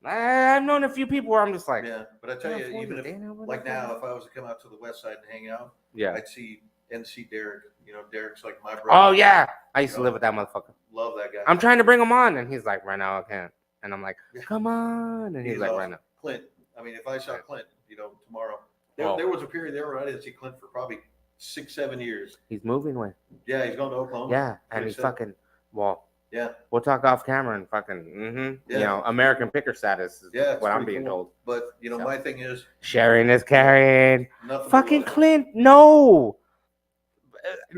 I've known a few people where I'm just like, Yeah, but I tell you, even if like now, if I was to come out to the West Side and hang out, yeah. I'd see NC Derek. You know, Derek's like my brother. Oh yeah, I used to live with that motherfucker. Love that guy. I'm trying to bring him on, and he's like, right now I can't. And I'm like, Yeah. come on, and he's He's like, awesome. right now. Clint. I mean, if I saw Clint, you know, tomorrow, Oh. there was a period there where I didn't see Clint for probably 6-7 years. He's moving away. Yeah, he's going to Oklahoma. Yeah, and Pretty he's sick. fucking well. Yeah, We'll talk off camera and fucking, Yeah. you know, American picker status is yeah. it's what I'm pretty being cool. told. But you know, So. my thing is Sharing is carrying. nothing. Fucking but love. Clint, no.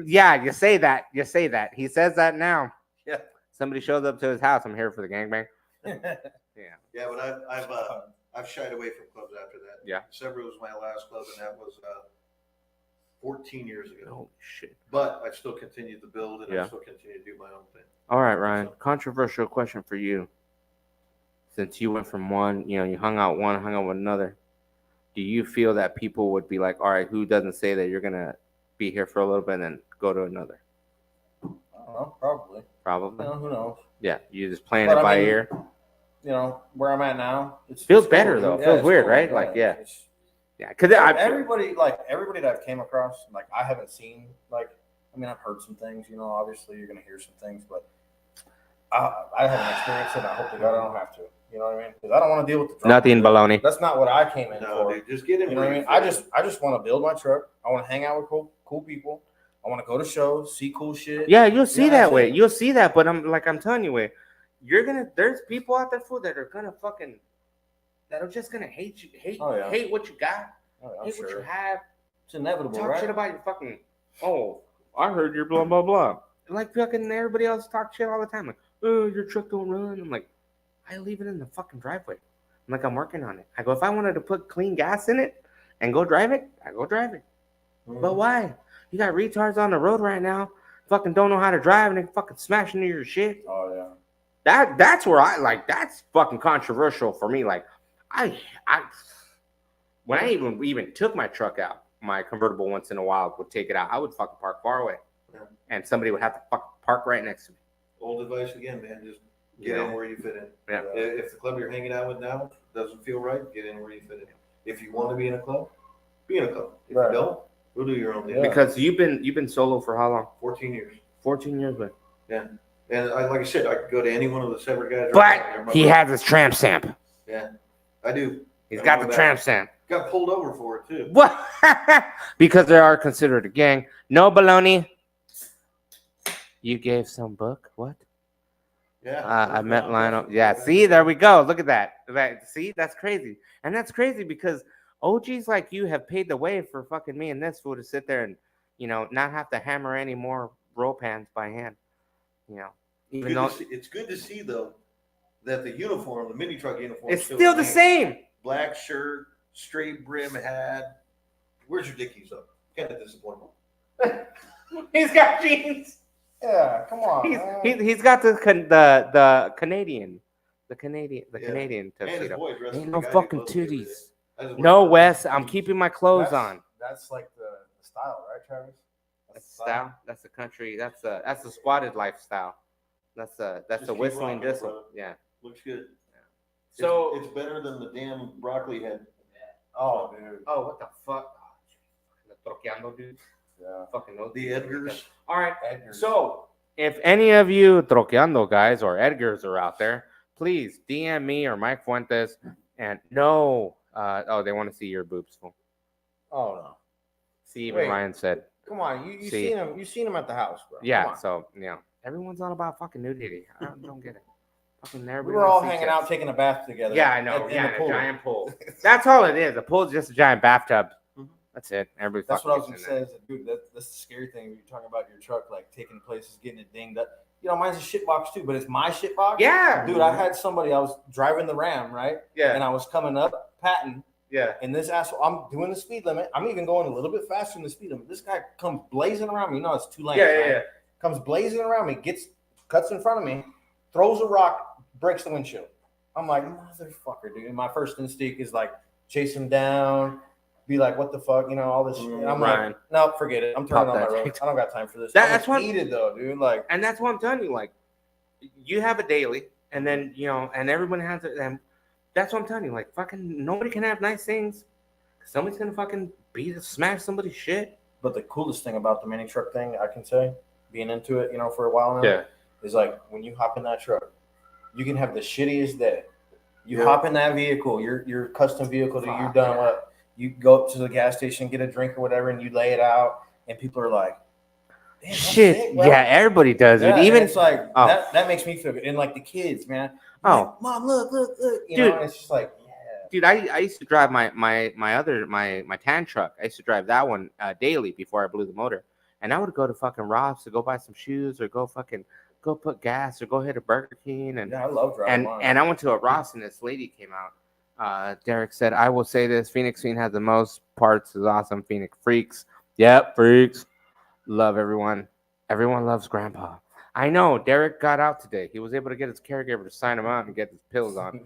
Yeah, you say that. You say that. He says that now. Yeah. Somebody shows up to his house. I'm here for the gangbang. Yeah, but I've shied away from clubs after that. Yeah. Several was my last club, and that was 14 years ago. Holy shit. But I've still continued to build, and Yeah. I still continue to do my own thing. All right, Ryan. So- Controversial question for you. Since you went from one, you know, you hung out with another. Do you feel that people would be like, all right, who doesn't say that you're gonna be here for a little bit and then go to another? I don't know, probably. Probably. You know, who knows? Yeah, you just playing But it I by mean, ear. You know where I'm at now. Feels it's better, cool. though. Yeah, Feels it's weird, cool. right? Like, yeah. it's- Yeah, because everybody that I've came across, like I haven't seen, like, I mean, I've heard some things, you know, obviously you're going to hear some things, but I haven't experienced it. And I hope to God I don't have to, you know what I mean? Because I don't want to deal with the drama. nothing baloney. That's not what I came in No, for. dude, just get in. You know what I where mean? you fit. I just want to build my truck. I want to hang out with cool people. I want to go to shows, see cool shit. Yeah, you'll see Yeah, that that's way. it. You'll see that, but I'm telling you, way there's people out there fool that are gonna fucking that are just gonna hate you, Oh, yeah. hate what you got, Oh, I'm hate what you sure. have, It's inevitable, talk right? shit about your fucking. Oh, I heard you're blah blah blah. Like fucking everybody else talk shit all the time. Like, oh, your truck don't run. I'm like, I leave it in the fucking driveway. I'm like, I'm working on it. I go, if I wanted to put clean gas in it and go drive it, I go drive it. Mhm. But why? You got retards on the road right now, fucking don't know how to drive and they fucking smash into your shit. Oh yeah. That's where I like. That's fucking controversial for me. Like, I when I even took my truck out, my convertible once in a while would take it out. I would fucking park far away, Yeah. and somebody would have to fucking park right next to me. Old advice again, man. Just You get in know? where you fit in. Yeah. If the club you're hanging out with now doesn't feel right, get in where you fit in. If you want to be in a club, be in a club. If Right. you don't, go do your own thing. Yeah. Because you've been solo for how long? 14 years. 14 years, but And like I said, I could go to any one of the Severed guys. right now, they're my he brother. has his tramp stamp. Yeah, I do. He's I'm got going the back. tramp stamp. Got pulled over for it too. What? Because they are considered a gang. No baloney. You gave some book. What? Yeah. I met Lionel. Yeah, see, there we go. Look at that. See, that's crazy. And that's crazy because OGs like you have paid the way for fucking me and this fool to sit there and, you know, not have to hammer any more roll pans by hand. You know, even though It's good to see though that the uniform, the mini truck uniform, it's still the same. Black shirt, straight brim hat. Where's your Dickies up? Kind of disappointed. He's got jeans. Yeah, come on. man. He's got the Canadian The Canadian And his tuxedo. boy dressed Ain't as no the guy fucking who closed me every day. tooties. I just No, went, Wes, I'm keeping my clothes on. That's like the style, right, Travis? That's the style. That's the country. That's the squatted lifestyle. That's Just the keep whistling rocking it, whistle. brother. Yeah. Looks good. So it's better than the damn broccoli head. Oh, dude. oh, what the fuck? The troqueando dudes. Yeah. Fucking know The Edgars. All right. Edgar's. So if any of you troqueando guys or Edgars are out there, please DM me or Mike Fuentes. And no, they want to see your boobs. Fool. Oh no. See, even Wait. Ryan said, Come on, you See. seen him? You seen him at the house, bro? Come yeah. on. So everyone's all about fucking nudity. I don't get it. Fucking We everybody were all wants to see hanging tits. out taking a bath together. Yeah, I know. in Yeah, the in pool. a giant pool. That's all it is. A pool is just a giant bathtub. Mhm. That's it. Everybody. That's what I was fucking gonna gets say. Is that, dude, that's the scary thing. When you're talking about your truck, like taking places, getting it dinged up. You know, mine's a shit box too, but it's my shit box. in there. Yeah. Dude, I had somebody. I was driving the Ram, right? Yeah. And I was coming up Patton, Yeah. and this asshole. I'm doing the speed limit. I'm even going a little bit faster than the speed limit. This guy comes blazing around me. You know, it's 2 lanes. right? Comes blazing around me, cuts in front of me, throws a rock, breaks the windshield. I'm like, motherfucker, dude. And my first instinct is like chase him down, be like, what the fuck, you know, all this shit. I'm Ryan. like, no, forget it. I'm turning Pop on my that road. shit. I don't got time for this. That's what- heated though, dude. Like, And that's what I'm telling you. Like, you have a daily, and then and everyone has it. And that's what I'm telling you. Like, fucking nobody can have nice things. Somebody's gonna fucking smash somebody's shit. but the coolest thing about the mini truck thing, I can say, being into it, you know, for a while now, is like when you hop in that truck, you can have the shittiest day. You Yeah. hop in that vehicle, your custom vehicle that you've Fuck, done yeah. what you go up to the gas station, get a drink or whatever, and you lay it out, and people are like, "Damn, that's Shit. sick, bro." Yeah, everybody does Yeah, it. and Even it's like Oh. that makes me feel good. And like the kids, man. Oh. Like, Mom, look, you Dude. know, and it's just like, yeah. dude, I used to drive my tan truck. I used to drive that one daily before I blew the motor, and I would go to fucking Rob's to go buy some shoes or go put gas or go hit a Burger King and Yeah, I love driving mine. and I went to a Ross and this lady came out. Derek said, "I will say this: Phoenix Fiend has the most parts. Is awesome. Phoenix freaks. Yep, freaks. Love everyone. Everyone loves Grandpa. I know. Derek got out today. He was able to get his caregiver to sign him out and get his pills on.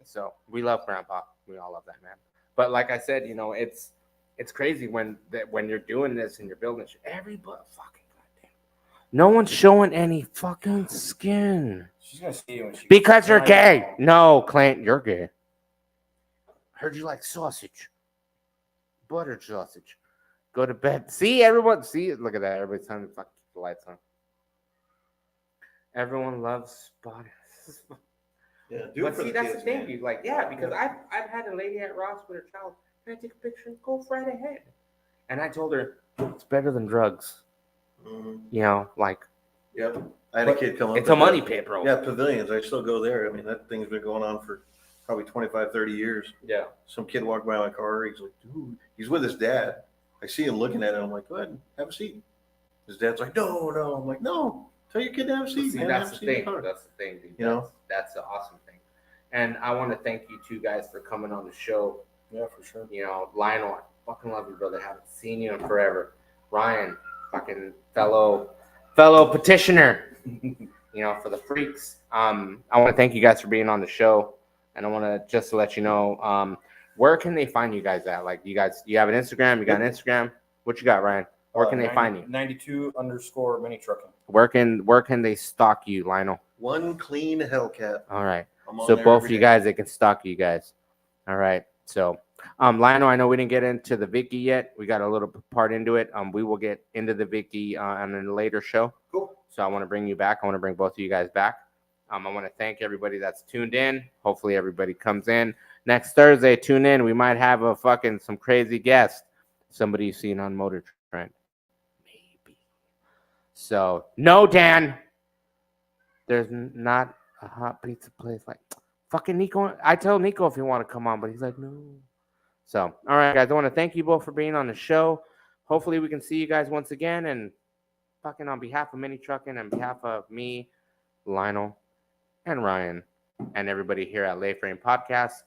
So we love Grandpa. We all love that man. But like I said, it's crazy when you're doing this and you're building shit. Everybody fucking goddamn. No one's showing any fucking skin She's gonna see you when she because you're I gay. know. No, Clint, you're gay. Heard you like sausage, buttered sausage. Go to bed. See everyone. See, look at that. Everybody's telling me fuck keep the lights on. Everyone loves spotting. Yeah, do But it for see, the that's kids, the thing, man. dude. Like, yeah, because I've had a lady at Ross with her child. Can I take a picture? Go right ahead. And I told her it's better than drugs. Mhm. Like Yep. I had a kid come up. it's a at money the- pit, bro. Yeah, Pavilions. I still go there. I mean, that thing's been going on for probably 25, 30 years. Yeah. Some kid walked by my car. He's like, dude, he's with his dad. I see him looking at it. I'm like, go ahead and have a seat. His dad's like, no. I'm like, no, tell your kid to have a seat. See, man. that's Have the a seat in thing. car." That's the thing, dude. You know? That's the awesome thing. And I want to thank you two guys for coming on the show. Yeah, for sure. Lionel, I fucking love you, brother. Haven't seen you in forever. Ryan, fucking fellow petitioner. For the freaks. I want to thank you guys for being on the show, and I want to just let you know, where can they find you guys at? Like, you have an Instagram. You got an Instagram. What you got, Ryan? Where can they find you? 92_mini trucking. Where can they stalk you, Lionel? One clean Hellcat. All right. I'm on So there both every of you day. guys, they can stalk you guys. All right. So, Lionel, I know we didn't get into the Vicky yet. We got a little part into it. We will get into the Vicky on a later show. Cool. So I want to bring you back. I want to bring both of you guys back. I want to thank everybody that's tuned in. Hopefully everybody comes in. Next Thursday, tune in. We might have some crazy guest. Somebody you've seen on Motor Trend. Maybe. So, no, Dan. There's not a hot pizza place like fucking Nico. I tell Nico if you want to come on, but he's like, no. So, all right, guys. I want to thank you both for being on the show. Hopefully we can see you guys once again. And fucking on behalf of Mini Trucking and behalf of me, Lionel, and Ryan, and everybody here at Lay Frame Podcast,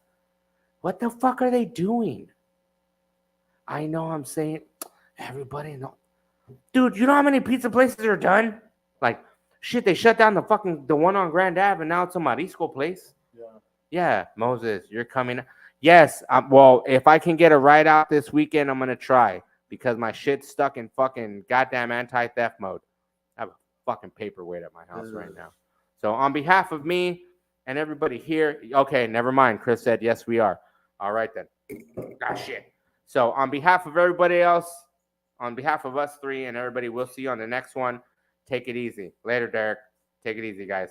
what the fuck are they doing? I know I'm saying everybody know. Dude, you know how many pizza places are done? Like, shit, they shut down the one on Grand Ave, and now it's a Marisco place. Yeah. Yeah, Moses, you're coming. Yes. Well, if I can get a ride out this weekend, I'm gonna try because my shit's stuck in fucking goddamn anti-theft mode. I have a fucking paperweight at my house right Ugh. now. So on behalf of me and everybody here, okay, never mind. Chris said yes, we are. All right then. Ah, shit. So on behalf of everybody else, on behalf of us three and everybody, we'll see you on the next one. Take it easy. Later, Derek. Take it easy, guys.